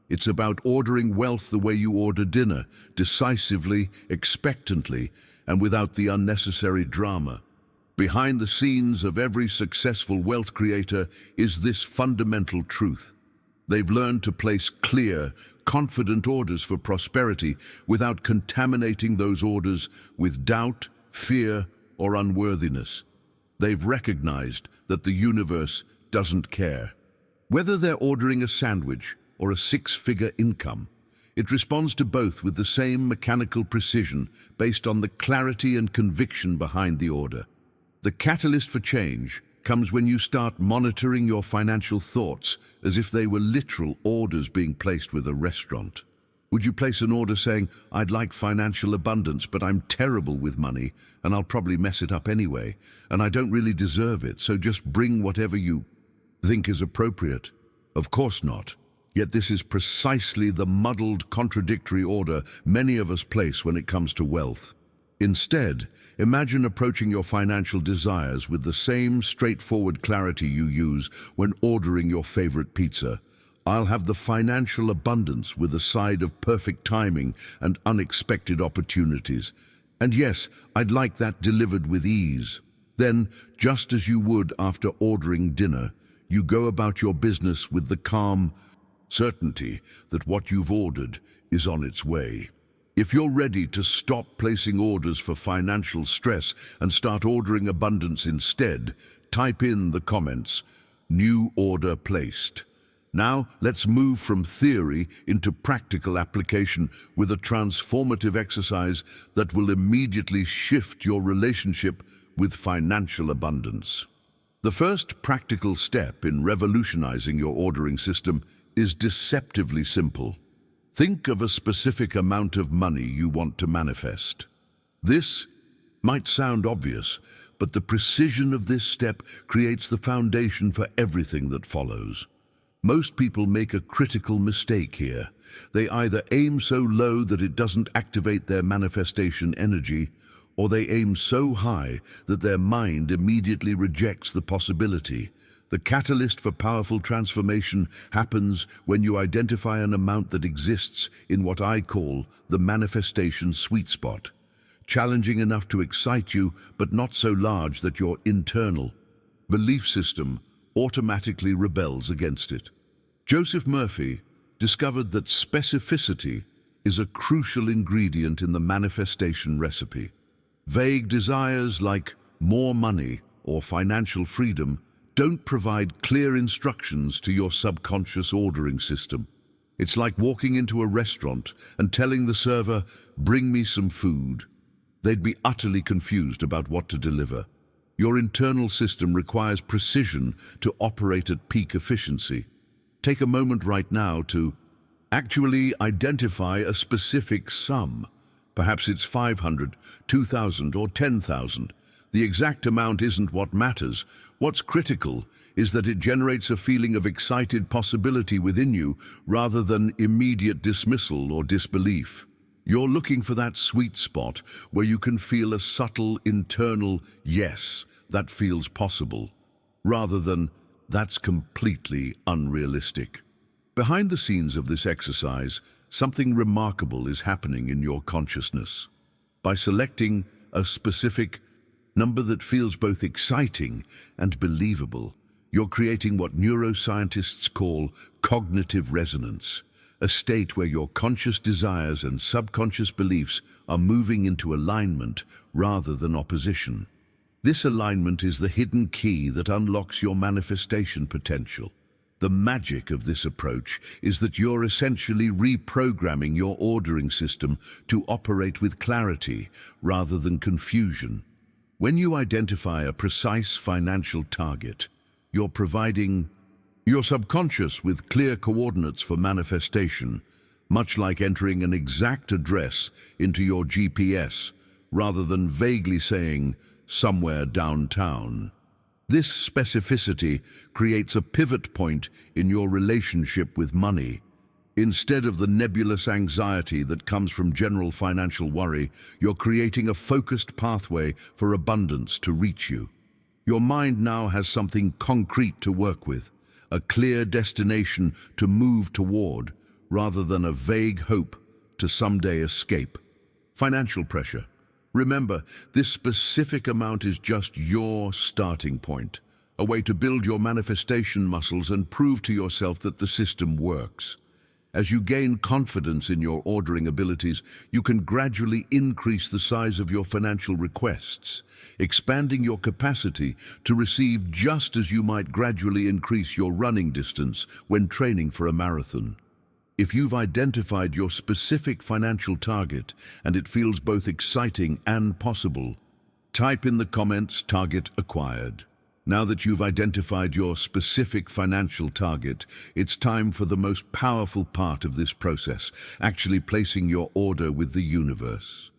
It's about ordering wealth the way you order dinner, decisively, expectantly, and without the unnecessary drama. Behind the scenes of every successful wealth creator is this fundamental truth. They've learned to place clear, confident orders for prosperity without contaminating those orders with doubt, fear, or unworthiness. They've recognized that the universe doesn't care. Whether they're ordering a sandwich or a six-figure income, it responds to both with the same mechanical precision based on the clarity and conviction behind the order. The catalyst for change comes when you start monitoring your financial thoughts as if they were literal orders being placed with a restaurant. Would you place an order saying, "I'd like financial abundance, but I'm terrible with money, and I'll probably mess it up anyway, and I don't really deserve it, so just bring whatever you think is appropriate"? Of course not. Yet this is precisely the muddled, contradictory order many of us place when it comes to wealth. Instead, imagine approaching your financial desires with the same straightforward clarity you use when ordering your favorite pizza. I'll have the financial abundance with a side of perfect timing and unexpected opportunities. And yes, I'd like that delivered with ease. Then, just as you would after ordering dinner, you go about your business with the calm certainty that what you've ordered is on its way. If you're ready to stop placing orders for financial stress and start ordering abundance instead, type in the comments, "New order placed." Now, let's move from theory into practical application with a transformative exercise that will immediately shift your relationship with financial abundance. The first practical step in revolutionizing your ordering system is deceptively simple. Think of a specific amount of money you want to manifest. This might sound obvious, but the precision of this step creates the foundation for everything that follows. Most people make a critical mistake here. They either aim so low that it doesn't activate their manifestation energy, or they aim so high that their mind immediately rejects the possibility. The catalyst for powerful transformation happens when you identify an amount that exists in what I call the manifestation sweet spot. Challenging enough to excite you, but not so large that your internal belief system automatically rebels against it. Joseph Murphy discovered that specificity is a crucial ingredient in the manifestation recipe. Vague desires like more money or financial freedom don't provide clear instructions to your subconscious ordering system. It's like walking into a restaurant and telling the server, "Bring me some food." They'd be utterly confused about what to deliver. Your internal system requires precision to operate at peak efficiency. Take a moment right now to actually identify a specific sum. Perhaps it's 500, 2,000, or 10,000. The exact amount isn't what matters. What's critical is that it generates a feeling of excited possibility within you rather than immediate dismissal or disbelief. You're looking for that sweet spot where you can feel a subtle internal yes, that feels possible, rather than that's completely unrealistic. Behind the scenes of this exercise, something remarkable is happening in your consciousness. By selecting a specific number that feels both exciting and believable, you're creating what neuroscientists call cognitive resonance, a state where your conscious desires and subconscious beliefs are moving into alignment rather than opposition. This alignment is the hidden key that unlocks your manifestation potential. The magic of this approach is that you're essentially reprogramming your ordering system to operate with clarity rather than confusion. When you identify a precise financial target, you're providing your subconscious with clear coordinates for manifestation, much like entering an exact address into your GPS, rather than vaguely saying, somewhere downtown. This specificity creates a pivot point in your relationship with money. Instead of the nebulous anxiety that comes from general financial worry, you're creating a focused pathway for abundance to reach you. Your mind now has something concrete to work with, a clear destination to move toward, rather than a vague hope to someday escape. Financial pressure. Remember, this specific amount is just your starting point, a way to build your manifestation muscles and prove to yourself that the system works. As you gain confidence in your ordering abilities, you can gradually increase the size of your financial requests, expanding your capacity to receive just as you might gradually increase your running distance when training for a marathon. If you've identified your specific financial target and it feels both exciting and possible, type in the comments "target acquired." Now that you've identified your specific financial target, it's time for the most powerful part of this process, actually placing your order with the universe.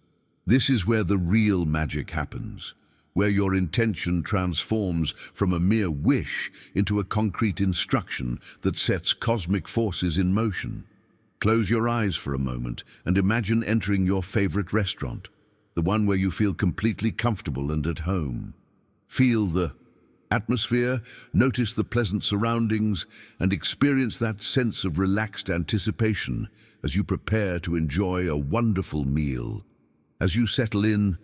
This is where the real magic happens, where your intention transforms from a mere wish into a concrete instruction that sets cosmic forces in motion. Close your eyes for a moment and imagine entering your favorite restaurant, the one where you feel completely comfortable and at home. Feel the atmosphere, notice the pleasant surroundings, and experience that sense of relaxed anticipation as you prepare to enjoy a wonderful meal. As you settle in,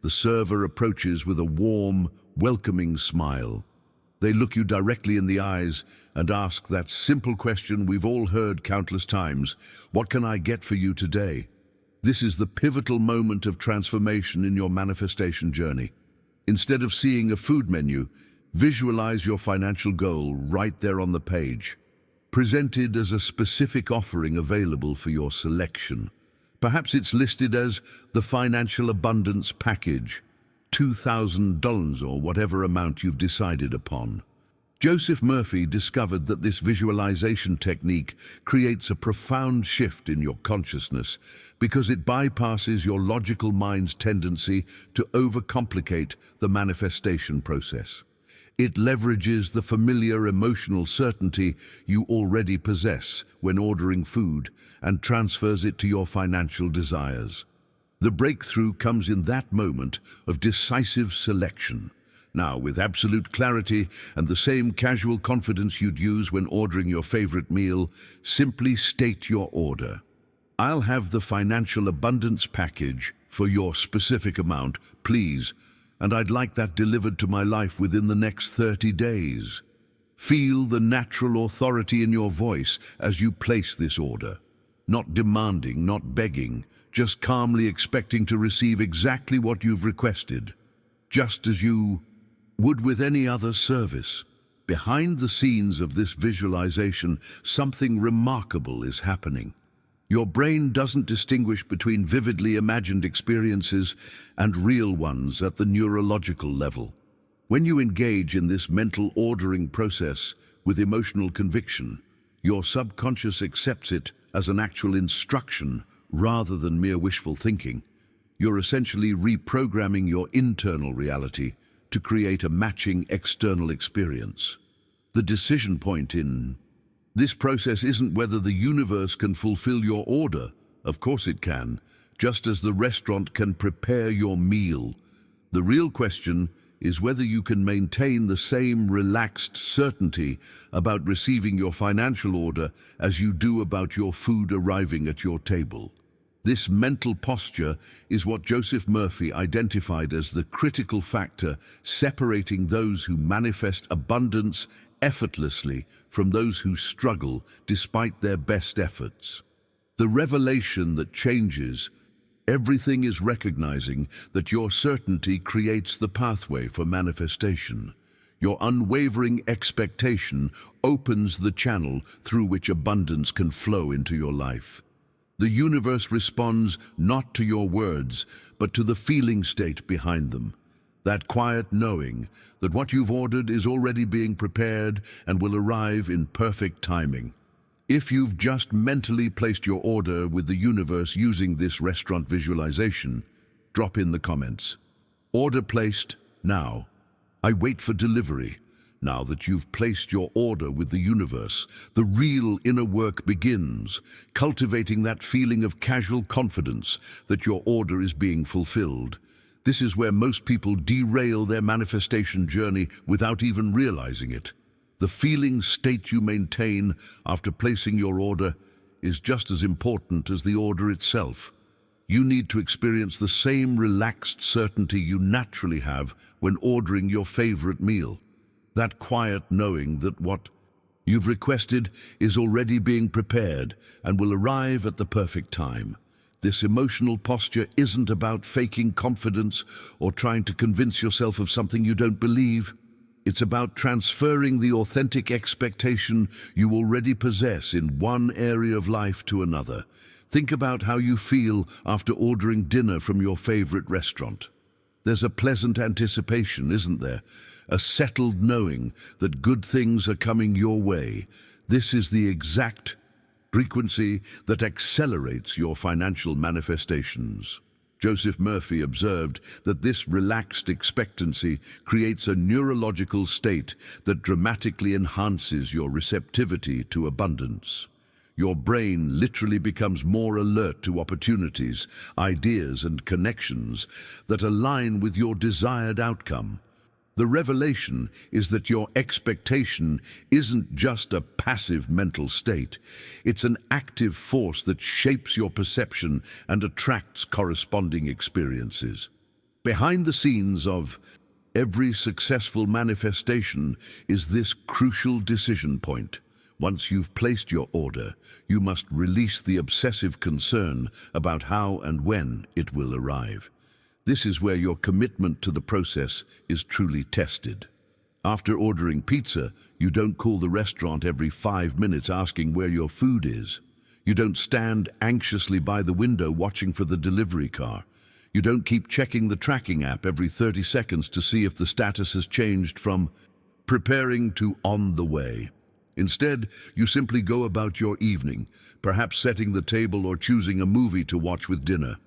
the server approaches with a warm, welcoming smile. They look you directly in the eyes and ask that simple question we've all heard countless times: "What can I get for you today?" This is the pivotal moment of transformation in your manifestation journey. Instead of seeing a food menu, visualize your financial goal right there on the page, presented as a specific offering available for your selection. Perhaps it's listed as the Financial Abundance Package, $2,000 or whatever amount you've decided upon. Joseph Murphy discovered that this visualization technique creates a profound shift in your consciousness because it bypasses your logical mind's tendency to overcomplicate the manifestation process. It leverages the familiar emotional certainty you already possess when ordering food and transfers it to your financial desires. The breakthrough comes in that moment of decisive selection. Now, with absolute clarity and the same casual confidence you'd use when ordering your favorite meal, simply state your order. "I'll have the Financial Abundance Package for your specific amount, please, and I'd like that delivered to my life within the next 30 days. Feel the natural authority in your voice as you place this order. Not demanding, not begging, just calmly expecting to receive exactly what you've requested, just as you would with any other service. Behind the scenes of this visualization, something remarkable is happening. Your brain doesn't distinguish between vividly imagined experiences and real ones at the neurological level. When you engage in this mental ordering process with emotional conviction, your subconscious accepts it as an actual instruction rather than mere wishful thinking. You're essentially reprogramming your internal reality to create a matching external experience. The decision point in this process isn't whether the universe can fulfill your order. Of course it can, just as the restaurant can prepare your meal. The real question is whether you can maintain the same relaxed certainty about receiving your financial order as you do about your food arriving at your table. This mental posture is what Joseph Murphy identified as the critical factor separating those who manifest abundance effortlessly from those who struggle despite their best efforts. The revelation that changes everything is recognizing that your certainty creates the pathway for manifestation. Your unwavering expectation opens the channel through which abundance can flow into your life. The universe responds not to your words, but to the feeling state behind them. That quiet knowing that what you've ordered is already being prepared and will arrive in perfect timing. If you've just mentally placed your order with the universe using this restaurant visualization, drop in the comments. Order placed now. I wait for delivery. Now that you've placed your order with the universe, the real inner work begins, cultivating that feeling of casual confidence that your order is being fulfilled. This is where most people derail their manifestation journey without even realizing it. The feeling state you maintain after placing your order is just as important as the order itself. You need to experience the same relaxed certainty you naturally have when ordering your favorite meal. That quiet knowing that what you've requested is already being prepared and will arrive at the perfect time. This emotional posture isn't about faking confidence or trying to convince yourself of something you don't believe. It's about transferring the authentic expectation you already possess in one area of life to another. Think about how you feel after ordering dinner from your favorite restaurant. There's a pleasant anticipation, isn't there? A settled knowing that good things are coming your way. This is the exact frequency that accelerates your financial manifestations. Joseph Murphy observed that this relaxed expectancy creates a neurological state that dramatically enhances your receptivity to abundance. Your brain literally becomes more alert to opportunities, ideas, and connections that align with your desired outcome. The revelation is that your expectation isn't just a passive mental state. It's an active force that shapes your perception and attracts corresponding experiences. Behind the scenes of every successful manifestation is this crucial decision point. Once you've placed your order, you must release the obsessive concern about how and when it will arrive. This is where your commitment to the process is truly tested. After ordering pizza, you don't call the restaurant every 5 minutes asking where your food is. You don't stand anxiously by the window watching for the delivery car. You don't keep checking the tracking app every 30 seconds to see if the status has changed from preparing to on the way. Instead, you simply go about your evening, perhaps setting the table or choosing a movie to watch with dinner.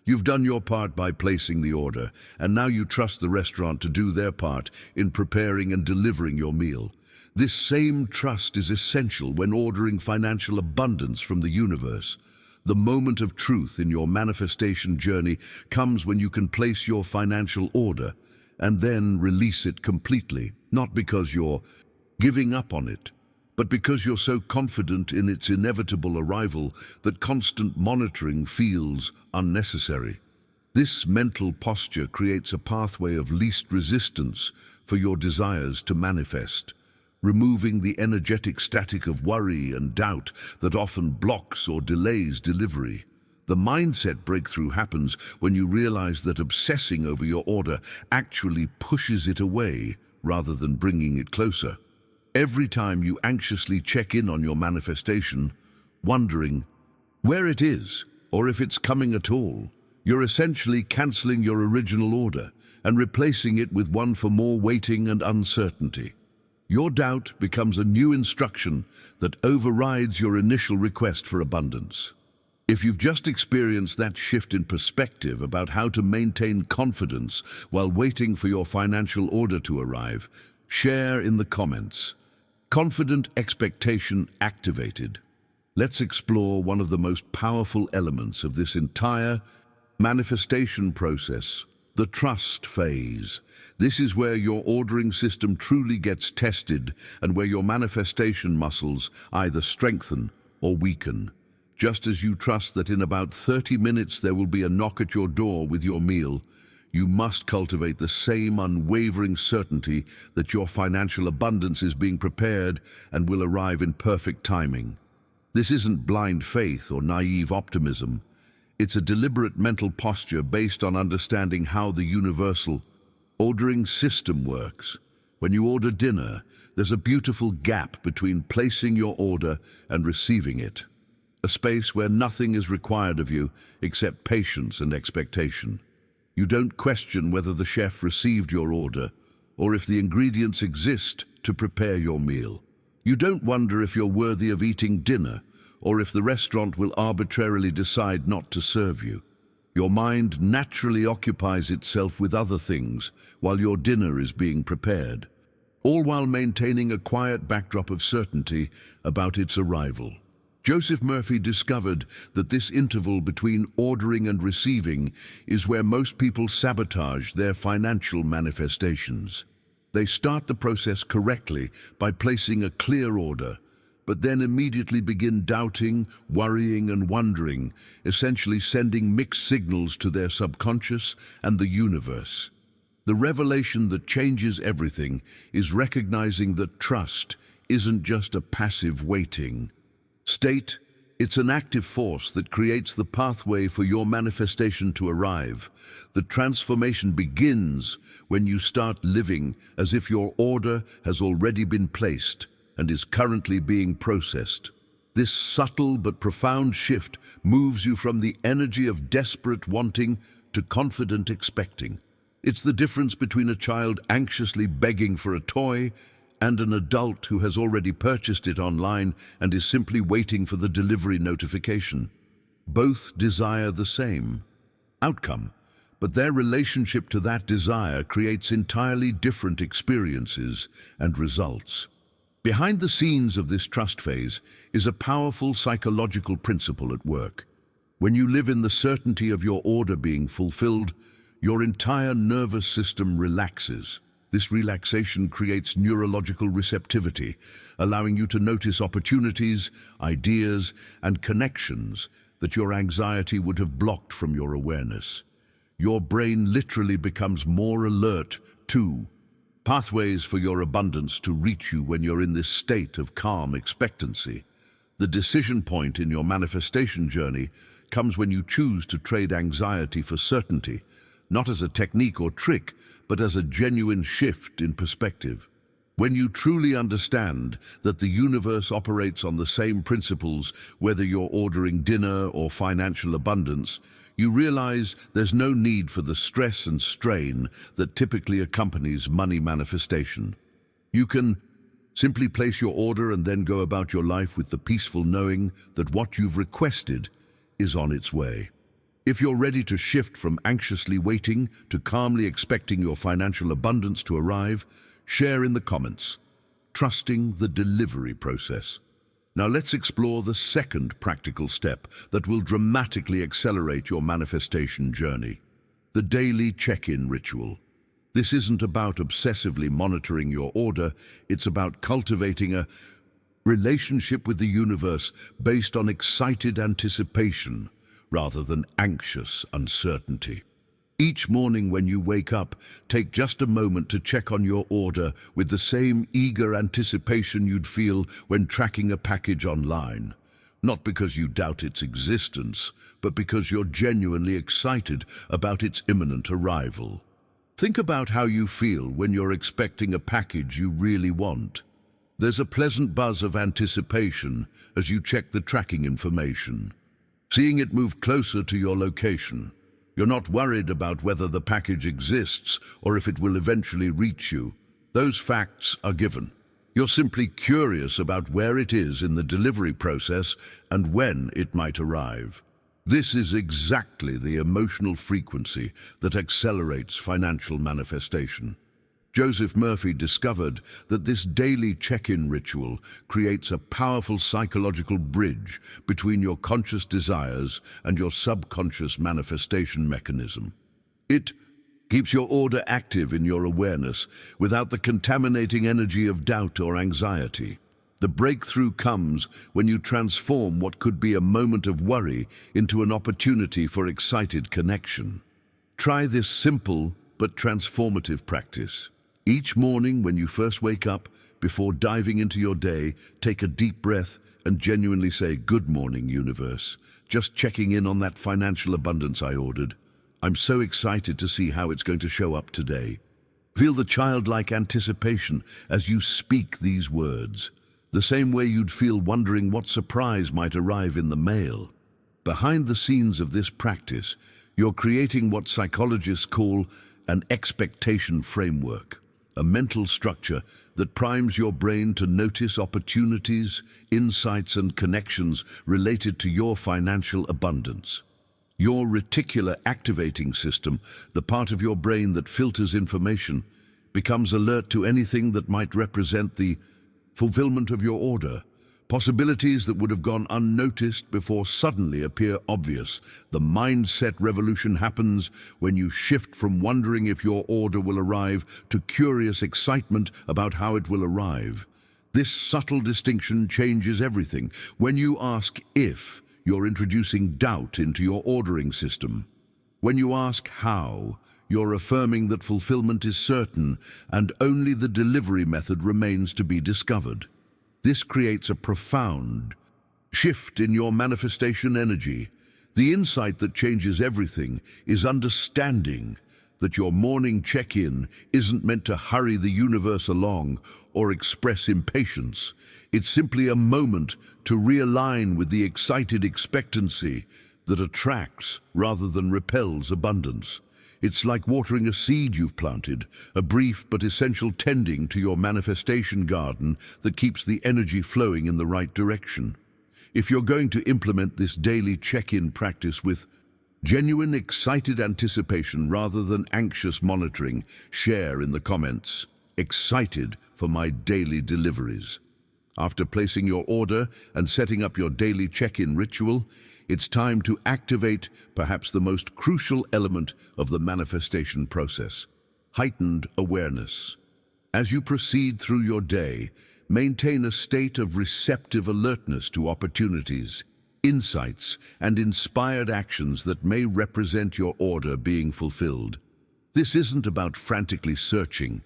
You've done your part by placing the order, and now you trust the restaurant to do their part in preparing and delivering your meal. This same trust is essential when ordering financial abundance from the universe. The moment of truth in your manifestation journey comes when you can place your financial order and then release it completely, not because you're giving up on it, but because you're so confident in its inevitable arrival that constant monitoring feels unnecessary. This mental posture creates a pathway of least resistance for your desires to manifest, removing the energetic static of worry and doubt that often blocks or delays delivery. The mindset breakthrough happens when you realize that obsessing over your order actually pushes it away rather than bringing it closer. Every time you anxiously check in on your manifestation, wondering where it is or if it's coming at all, you're essentially canceling your original order and replacing it with one for more waiting and uncertainty. Your doubt becomes a new instruction that overrides your initial request for abundance. If you've just experienced that shift in perspective about how to maintain confidence while waiting for your financial order to arrive, share in the comments. Confident expectation activated. Let's explore one of the most powerful elements of this entire manifestation process, the trust phase. This is where your ordering system truly gets tested and where your manifestation muscles either strengthen or weaken. Just as you trust that in about 30 minutes there will be a knock at your door with your meal, you must cultivate the same unwavering certainty that your financial abundance is being prepared and will arrive in perfect timing. This isn't blind faith or naive optimism. It's a deliberate mental posture based on understanding how the universal ordering system works. When you order dinner, there's a beautiful gap between placing your order and receiving it. A space where nothing is required of you except patience and expectation. You don't question whether the chef received your order or if the ingredients exist to prepare your meal. You don't wonder if you're worthy of eating dinner or if the restaurant will arbitrarily decide not to serve you. Your mind naturally occupies itself with other things while your dinner is being prepared, all while maintaining a quiet backdrop of certainty about its arrival. Joseph Murphy discovered that this interval between ordering and receiving is where most people sabotage their financial manifestations. They start the process correctly by placing a clear order, but then immediately begin doubting, worrying, and wondering, essentially sending mixed signals to their subconscious and the universe. The revelation that changes everything is recognizing that trust isn't just a passive waiting state, it's an active force that creates the pathway for your manifestation to arrive. The transformation begins when you start living as if your order has already been placed and is currently being processed. This subtle but profound shift moves you from the energy of desperate wanting to confident expecting. It's the difference between a child anxiously begging for a toy and an adult who has already purchased it online and is simply waiting for the delivery notification. Both desire the same outcome, but their relationship to that desire creates entirely different experiences and results. Behind the scenes of this trust phase is a powerful psychological principle at work. When you live in the certainty of your order being fulfilled, your entire nervous system relaxes. This relaxation creates neurological receptivity, allowing you to notice opportunities, ideas, and connections that your anxiety would have blocked from your awareness. Your brain literally becomes more alert to pathways for your abundance to reach you when you're in this state of calm expectancy. The decision point in your manifestation journey comes when you choose to trade anxiety for certainty, not as a technique or trick, but as a genuine shift in perspective. When you truly understand that the universe operates on the same principles, whether you're ordering dinner or financial abundance, you realize there's no need for the stress and strain that typically accompanies money manifestation. You can simply place your order and then go about your life with the peaceful knowing that what you've requested is on its way. If you're ready to shift from anxiously waiting to calmly expecting your financial abundance to arrive, share in the comments, trusting the delivery process. Now let's explore the second practical step that will dramatically accelerate your manifestation journey, the daily check-in ritual. This isn't about obsessively monitoring your order, it's about cultivating a relationship with the universe based on excited anticipation rather than anxious uncertainty. Each morning when you wake up, take just a moment to check on your order with the same eager anticipation you'd feel when tracking a package online. Not because you doubt its existence, but because you're genuinely excited about its imminent arrival. Think about how you feel when you're expecting a package you really want. There's a pleasant buzz of anticipation as you check the tracking information, seeing it move closer to your location. You're not worried about whether the package exists or if it will eventually reach you. Those facts are given. You're simply curious about where it is in the delivery process and when it might arrive. This is exactly the emotional frequency that accelerates financial manifestation. Joseph Murphy discovered that this daily check-in ritual creates a powerful psychological bridge between your conscious desires and your subconscious manifestation mechanism. It keeps your order active in your awareness without the contaminating energy of doubt or anxiety. The breakthrough comes when you transform what could be a moment of worry into an opportunity for excited connection. Try this simple but transformative practice. Each morning when you first wake up, before diving into your day, take a deep breath and genuinely say, "Good morning, universe. Just checking in on that financial abundance I ordered. I'm so excited to see how it's going to show up today." Feel the childlike anticipation as you speak these words, the same way you'd feel wondering what surprise might arrive in the mail. Behind the scenes of this practice, you're creating what psychologists call an expectation framework, a mental structure that primes your brain to notice opportunities, insights, and connections related to your financial abundance. Your reticular activating system, the part of your brain that filters information, becomes alert to anything that might represent the fulfillment of your order. Possibilities that would have gone unnoticed before suddenly appear obvious. The mindset revolution happens when you shift from wondering if your order will arrive to curious excitement about how it will arrive. This subtle distinction changes everything. When you ask if, you're introducing doubt into your ordering system. When you ask how, you're affirming that fulfillment is certain and only the delivery method remains to be discovered. This creates a profound shift in your manifestation energy. The insight that changes everything is understanding that your morning check-in isn't meant to hurry the universe along or express impatience. It's simply a moment to realign with the excited expectancy that attracts rather than repels abundance. It's like watering a seed you've planted, a brief but essential tending to your manifestation garden that keeps the energy flowing in the right direction. If you're going to implement this daily check-in practice with genuine excited anticipation rather than anxious monitoring, share in the comments, "Excited for my daily deliveries." After placing your order and setting up your daily check-in ritual, it's time to activate perhaps the most crucial element of the manifestation process: heightened awareness. As you proceed through your day, maintain a state of receptive alertness to opportunities, insights, and inspired actions that may represent your order being fulfilled. This isn't about frantically searching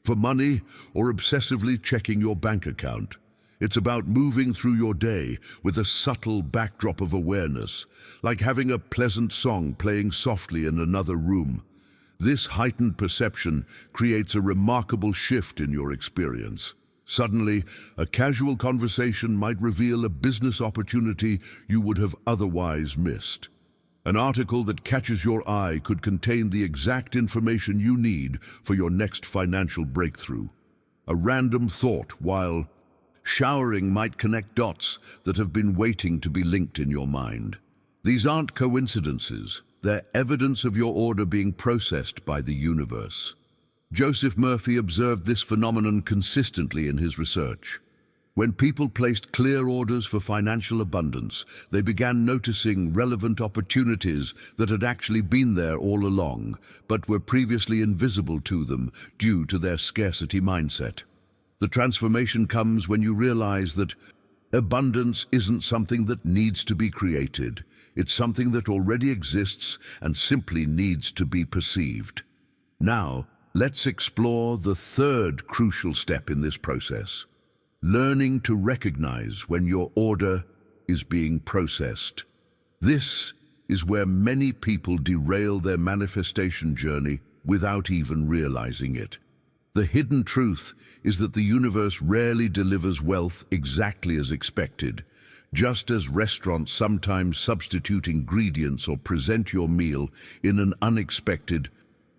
for money or obsessively checking your bank account. It's about moving through your day with a subtle backdrop of awareness, like having a pleasant song playing softly in another room. This heightened perception creates a remarkable shift in your experience. Suddenly, a casual conversation might reveal a business opportunity you would have otherwise missed. An article that catches your eye could contain the exact information you need for your next financial breakthrough. A random thought while showering might connect dots that have been waiting to be linked in your mind. These aren't coincidences, they're evidence of your order being processed by the universe. Joseph Murphy observed this phenomenon consistently in his research. When people placed clear orders for financial abundance, they began noticing relevant opportunities that had actually been there all along, but were previously invisible to them due to their scarcity mindset. The transformation comes when you realize that abundance isn't something that needs to be created. It's something that already exists and simply needs to be perceived. Now, let's explore the third crucial step in this process: learning to recognize when your order is being processed. This is where many people derail their manifestation journey without even realizing it. The hidden truth is that the universe rarely delivers wealth exactly as expected. Just as restaurants sometimes substitute ingredients or present your meal in an unexpected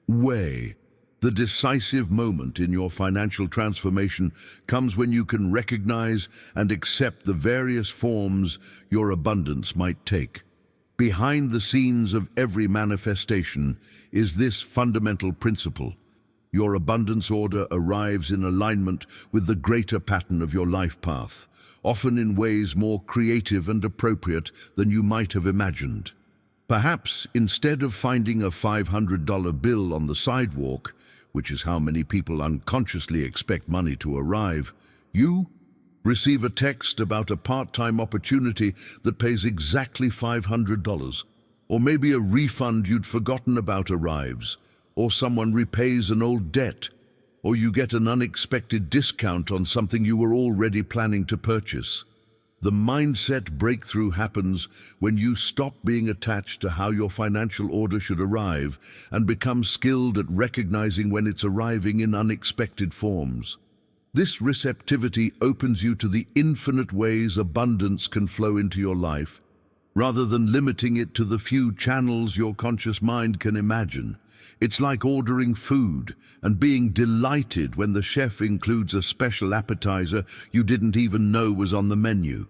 way, the decisive moment in your financial transformation comes when you can recognize and accept the various forms your abundance might take. Behind the scenes of every manifestation is this fundamental principle: Your abundance order arrives in alignment with the greater pattern of your life path, often in ways more creative and appropriate than you might have imagined. Perhaps instead of finding a $500 bill on the sidewalk, which is how many people unconsciously expect money to arrive, you receive a text about a part-time opportunity that pays exactly $500. Or maybe a refund you'd forgotten about arrives, or someone repays an old debt, or you get an unexpected discount on something you were already planning to purchase. The mindset breakthrough happens when you stop being attached to how your financial order should arrive and become skilled at recognizing when it's arriving in unexpected forms. This receptivity opens you to the infinite ways abundance can flow into your life, rather than limiting it to the few channels your conscious mind can imagine. It's like ordering food and being delighted when the chef includes a special appetizer you didn't even know was on the menu.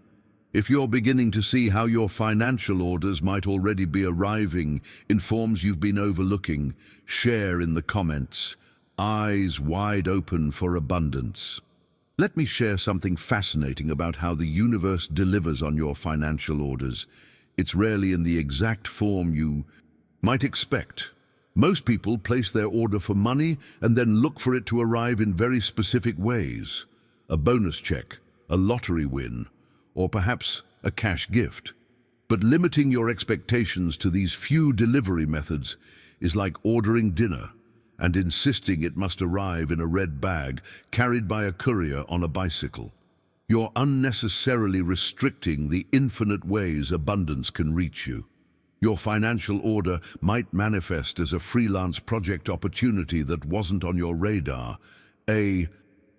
If you're beginning to see how your financial orders might already be arriving in forms you've been overlooking, share in the comments. Eyes wide open for abundance. Let me share something fascinating about how the universe delivers on your financial orders. It's rarely in the exact form you might expect. Most people place their order for money and then look for it to arrive in very specific ways. A bonus check, a lottery win, or perhaps a cash gift. But limiting your expectations to these few delivery methods is like ordering dinner and insisting it must arrive in a red bag carried by a courier on a bicycle. You're unnecessarily restricting the infinite ways abundance can reach you. Your financial order might manifest as a freelance project opportunity that wasn't on your radar, a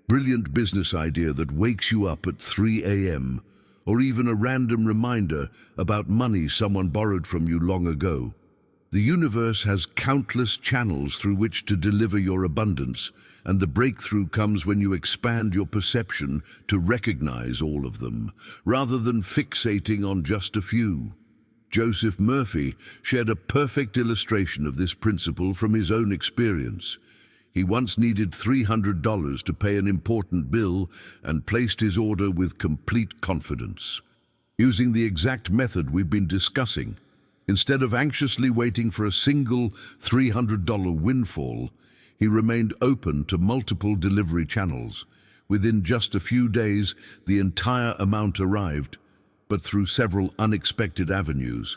brilliant business idea that wakes you up at 3 a.m., or even a random reminder about money someone borrowed from you long ago. The universe has countless channels through which to deliver your abundance, and the breakthrough comes when you expand your perception to recognize all of them, rather than fixating on just a few. Joseph Murphy shared a perfect illustration of this principle from his own experience. He once needed $300 to pay an important bill and placed his order with complete confidence. Using the exact method we've been discussing, instead of anxiously waiting for a single $300 windfall, he remained open to multiple delivery channels. Within just a few days, the entire amount arrived, but through several unexpected avenues.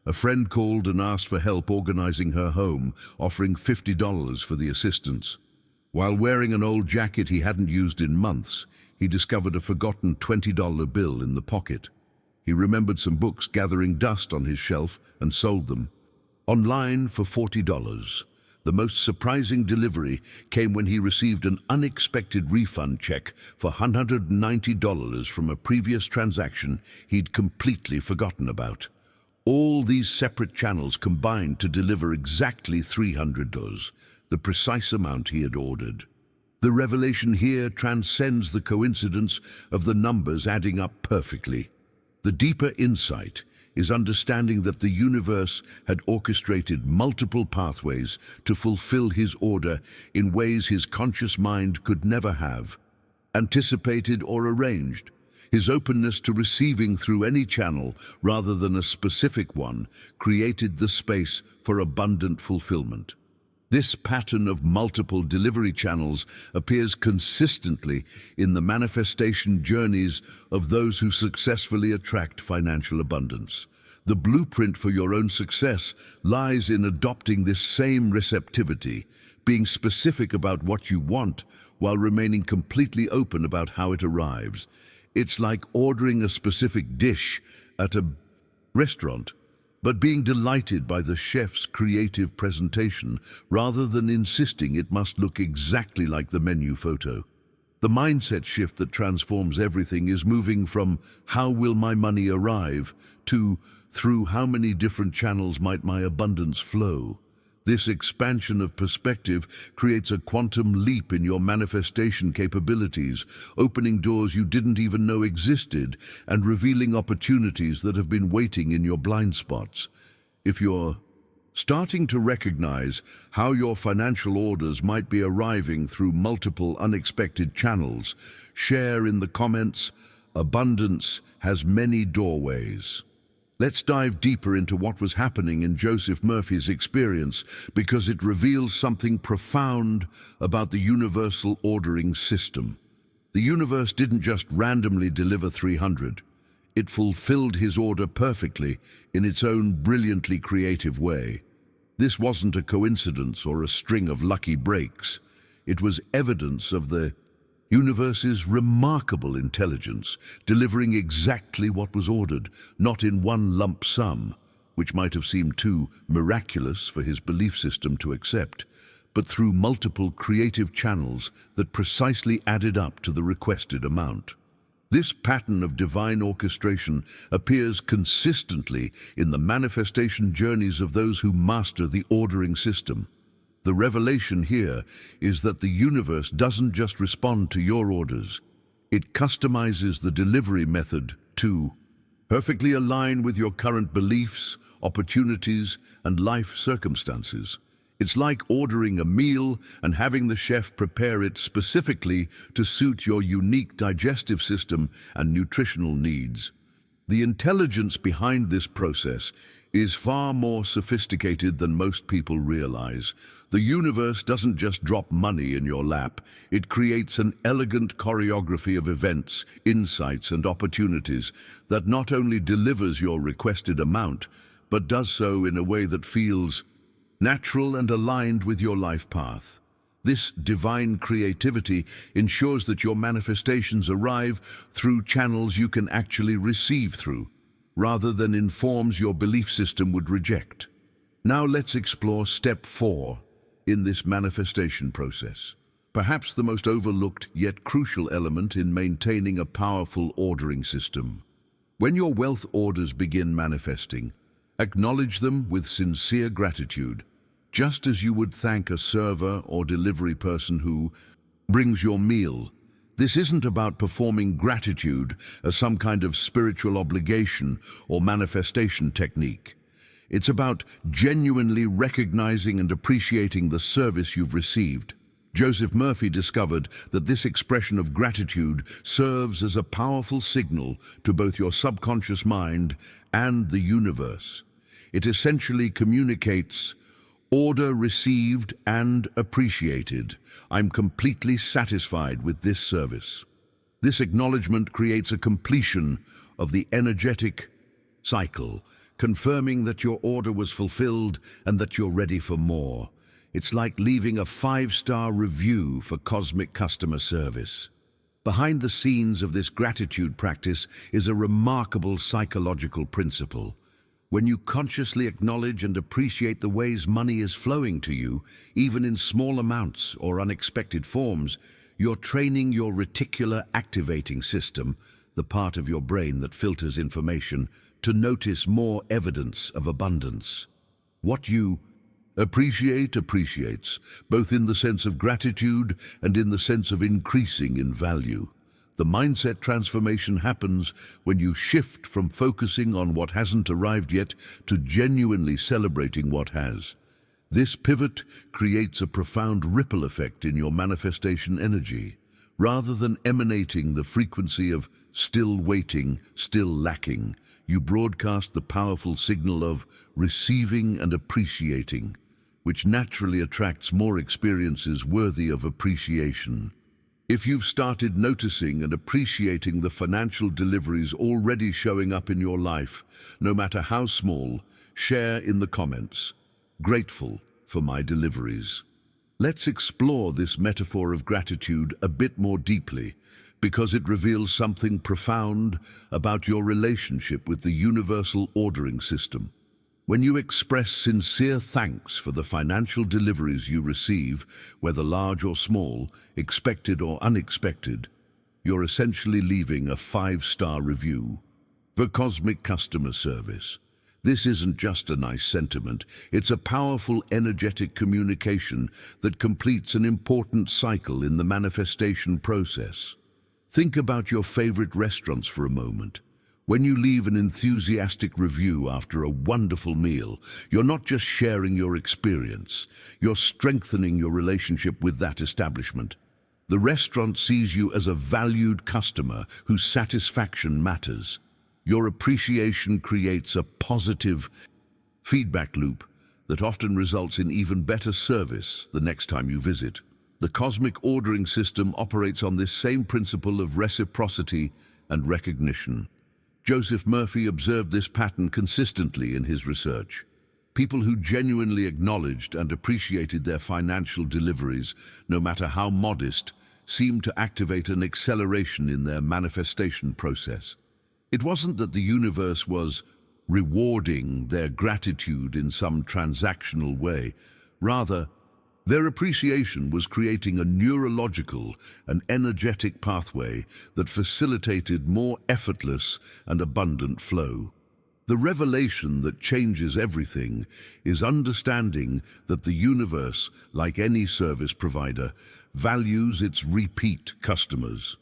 A friend called and asked for help organizing her home, offering $50 for the assistance. While wearing an old jacket he hadn't used in months, he discovered a forgotten $20 bill in the pocket. He remembered some books gathering dust on his shelf and sold them online for $40. The most surprising delivery came when he received an unexpected refund check for $190 from a previous transaction he'd completely forgotten about. All these separate channels combined to deliver exactly $300, the precise amount he had ordered. The revelation here transcends the coincidence of the numbers adding up perfectly. The deeper insight is understanding that the universe had orchestrated multiple pathways to fulfill his order in ways his conscious mind could never have anticipated or arranged. His openness to receiving through any channel rather than a specific one created the space for abundant fulfillment. This pattern of multiple delivery channels appears consistently in the manifestation journeys of those who successfully attract financial abundance. The blueprint for your own success lies in adopting this same receptivity, being specific about what you want while remaining completely open about how it arrives. It's like ordering a specific dish at a restaurant, but being delighted by the chef's creative presentation rather than insisting it must look exactly like the menu photo. The mindset shift that transforms everything is moving from "how will my money arrive" to "through how many different channels might my abundance flow." This expansion of perspective creates a quantum leap in your manifestation capabilities, opening doors you didn't even know existed and revealing opportunities that have been waiting in your blind spots. If you're Starting to recognize how your financial orders might be arriving through multiple unexpected channels, share in the comments, abundance has many doorways. Let's dive deeper into what was happening in Joseph Murphy's experience because it reveals something profound about the universal ordering system. The universe didn't just randomly deliver 300. It fulfilled his order perfectly in its own brilliantly creative way. This wasn't a coincidence or a string of lucky breaks. It was evidence of the universe's remarkable intelligence, delivering exactly what was ordered, not in one lump sum, which might have seemed too miraculous for his belief system to accept, but through multiple creative channels that precisely added up to the requested amount. This pattern of divine orchestration appears consistently in the manifestation journeys of those who master the ordering system. The revelation here is that the universe doesn't just respond to your orders. It customizes the delivery method to perfectly align with your current beliefs, opportunities, and life circumstances. It's like ordering a meal and having the chef prepare it specifically to suit your unique digestive system and nutritional needs. The intelligence behind this process is far more sophisticated than most people realize. The universe doesn't just drop money in your lap. It creates an elegant choreography of events, insights, and opportunities that not only delivers your requested amount, but does so in a way that feels natural and aligned with your life path. This divine creativity ensures that your manifestations arrive through channels you can actually receive through, rather than in forms your belief system would reject. Now let's explore step 4 in this manifestation process. Perhaps the most overlooked yet crucial element in maintaining a powerful ordering system. When your wealth orders begin manifesting, acknowledge them with sincere gratitude, just as you would thank a server or delivery person who brings your meal. This isn't about performing gratitude as some kind of spiritual obligation or manifestation technique. It's about genuinely recognizing and appreciating the service you've received. Joseph Murphy discovered that this expression of gratitude serves as a powerful signal to both your subconscious mind and the universe. It essentially communicates, "Order received and appreciated. I'm completely satisfied with this service." This acknowledgement creates a completion of the energetic cycle, confirming that your order was fulfilled and that you're ready for more. It's like leaving a 5-star review for cosmic customer service. Behind the scenes of this gratitude practice is a remarkable psychological principle. When you consciously acknowledge and appreciate the ways money is flowing to you, even in small amounts or unexpected forms, you're training your reticular activating system, the part of your brain that filters information, to notice more evidence of abundance. What you appreciate appreciates, both in the sense of gratitude and in the sense of increasing in value. The mindset transformation happens when you shift from focusing on what hasn't arrived yet to genuinely celebrating what has. This pivot creates a profound ripple effect in your manifestation energy. Rather than emanating the frequency of still waiting, still lacking, you broadcast the powerful signal of receiving and appreciating, which naturally attracts more experiences worthy of appreciation. If you've started noticing and appreciating the financial deliveries already showing up in your life, no matter how small, share in the comments. Grateful for my deliveries. Let's explore this metaphor of gratitude a bit more deeply, because it reveals something profound about your relationship with the universal ordering system. When you express sincere thanks for the financial deliveries you receive, whether large or small, expected or unexpected, you're essentially leaving a 5-star review for cosmic customer service. This isn't just a nice sentiment, it's a powerful energetic communication that completes an important cycle in the manifestation process. Think about your favorite restaurants for a moment. When you leave an enthusiastic review after a wonderful meal, you're not just sharing your experience, you're strengthening your relationship with that establishment. The restaurant sees you as a valued customer whose satisfaction matters. Your appreciation creates a positive feedback loop that often results in even better service the next time you visit. The cosmic ordering system operates on this same principle of reciprocity and recognition. Joseph Murphy observed this pattern consistently in his research. People who genuinely acknowledged and appreciated their financial deliveries, no matter how modest, seemed to activate an acceleration in their manifestation process. It wasn't that the universe was rewarding their gratitude in some transactional way. Rather, their appreciation was creating a neurological and energetic pathway that facilitated more effortless and abundant flow. The revelation that changes everything is understanding that the universe, like any service provider, values its repeat customers.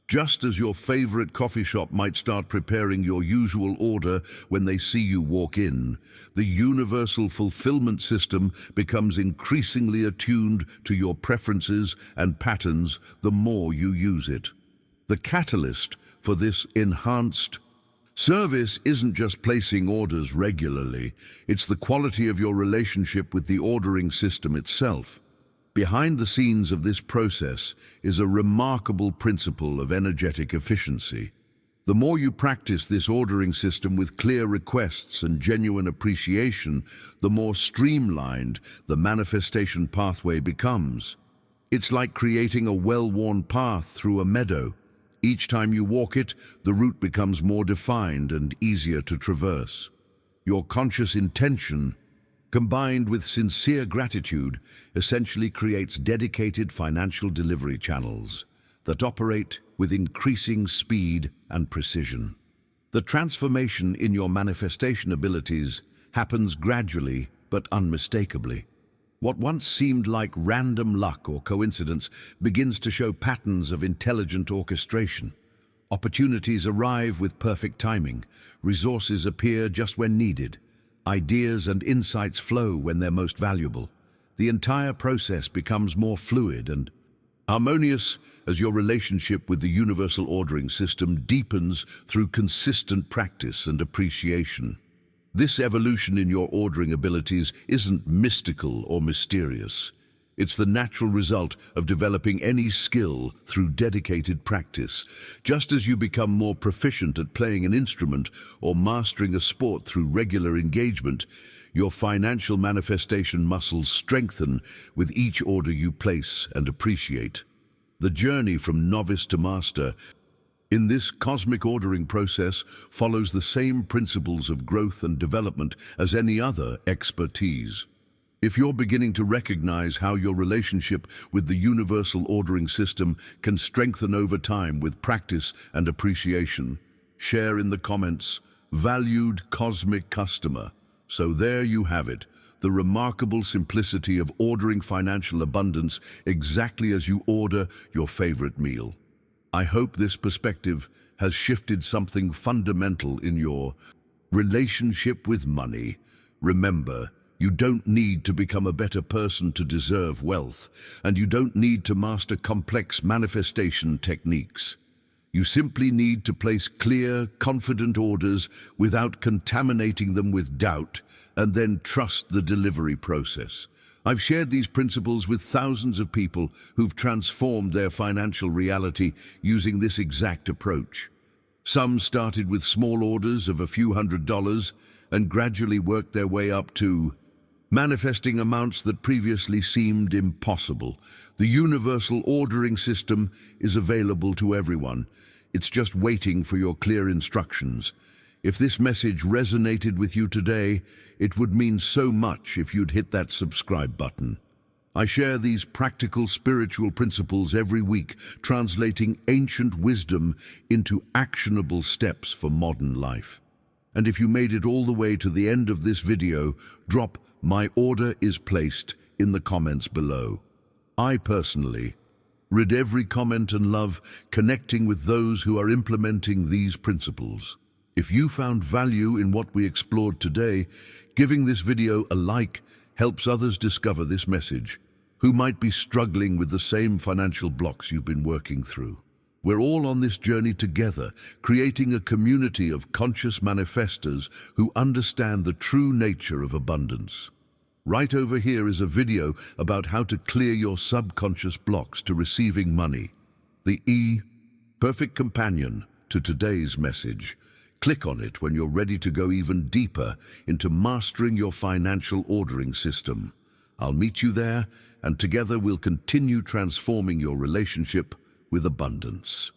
Just as your favorite coffee shop might start preparing your usual order when they see you walk in, the universal fulfillment system becomes increasingly attuned to your preferences and patterns the more you use it. The catalyst for this enhanced service isn't just placing orders regularly, it's the quality of your relationship with the ordering system itself. Behind the scenes of this process is a remarkable principle of energetic efficiency. The more you practice this ordering system with clear requests and genuine appreciation, the more streamlined the manifestation pathway becomes. It's like creating a well-worn path through a meadow. Each time you walk it, the route becomes more defined and easier to traverse. Your conscious intention, combined with sincere gratitude, essentially creates dedicated financial delivery channels that operate with increasing speed and precision. The transformation in your manifestation abilities happens gradually but unmistakably. What once seemed like random luck or coincidence begins to show patterns of intelligent orchestration. Opportunities arrive with perfect timing, resources appear just when needed, ideas and insights flow when they're most valuable. The entire process becomes more fluid and harmonious as your relationship with the universal ordering system deepens through consistent practice and appreciation. This evolution in your ordering abilities isn't mystical or mysterious. It's the natural result of developing any skill through dedicated practice. Just as you become more proficient at playing an instrument or mastering a sport through regular engagement, your financial manifestation muscles strengthen with each order you place and appreciate. The journey from novice to master in this cosmic ordering process follows the same principles of growth and development as any other expertise. If you're beginning to recognize how your relationship with the universal ordering system can strengthen over time with practice and appreciation, share in the comments, "Valued cosmic customer." So there you have it, the remarkable simplicity of ordering financial abundance exactly as you order your favorite meal. I hope this perspective has shifted something fundamental in your relationship with money. Remember, you don't need to become a better person to deserve wealth, and you don't need to master complex manifestation techniques. You simply need to place clear, confident orders without contaminating them with doubt, and then trust the delivery process. I've shared these principles with thousands of people who've transformed their financial reality using this exact approach. Some started with small orders of a few $100s and gradually worked their way up to manifesting amounts that previously seemed impossible. The universal ordering system is available to everyone. It's just waiting for your clear instructions. If this message resonated with you today, it would mean so much if you'd hit that subscribe button. I share these practical spiritual principles every week, translating ancient wisdom into actionable steps for modern life. And if you made it all the way to the end of this video, drop "My order is placed" in the comments below. I personally read every comment and love connecting with those who are implementing these principles. If you found value in what we explored today, giving this video a like helps others discover this message, who might be struggling with the same financial blocks you've been working through. We're all on this journey together, creating a community of conscious manifestors who understand the true nature of abundance. Right over here is a video about how to clear your subconscious blocks to receiving money. The perfect companion to today's message. Click on it when you're ready to go even deeper into mastering your financial ordering system. I'll meet you there, and together we'll continue transforming your relationship with abundance.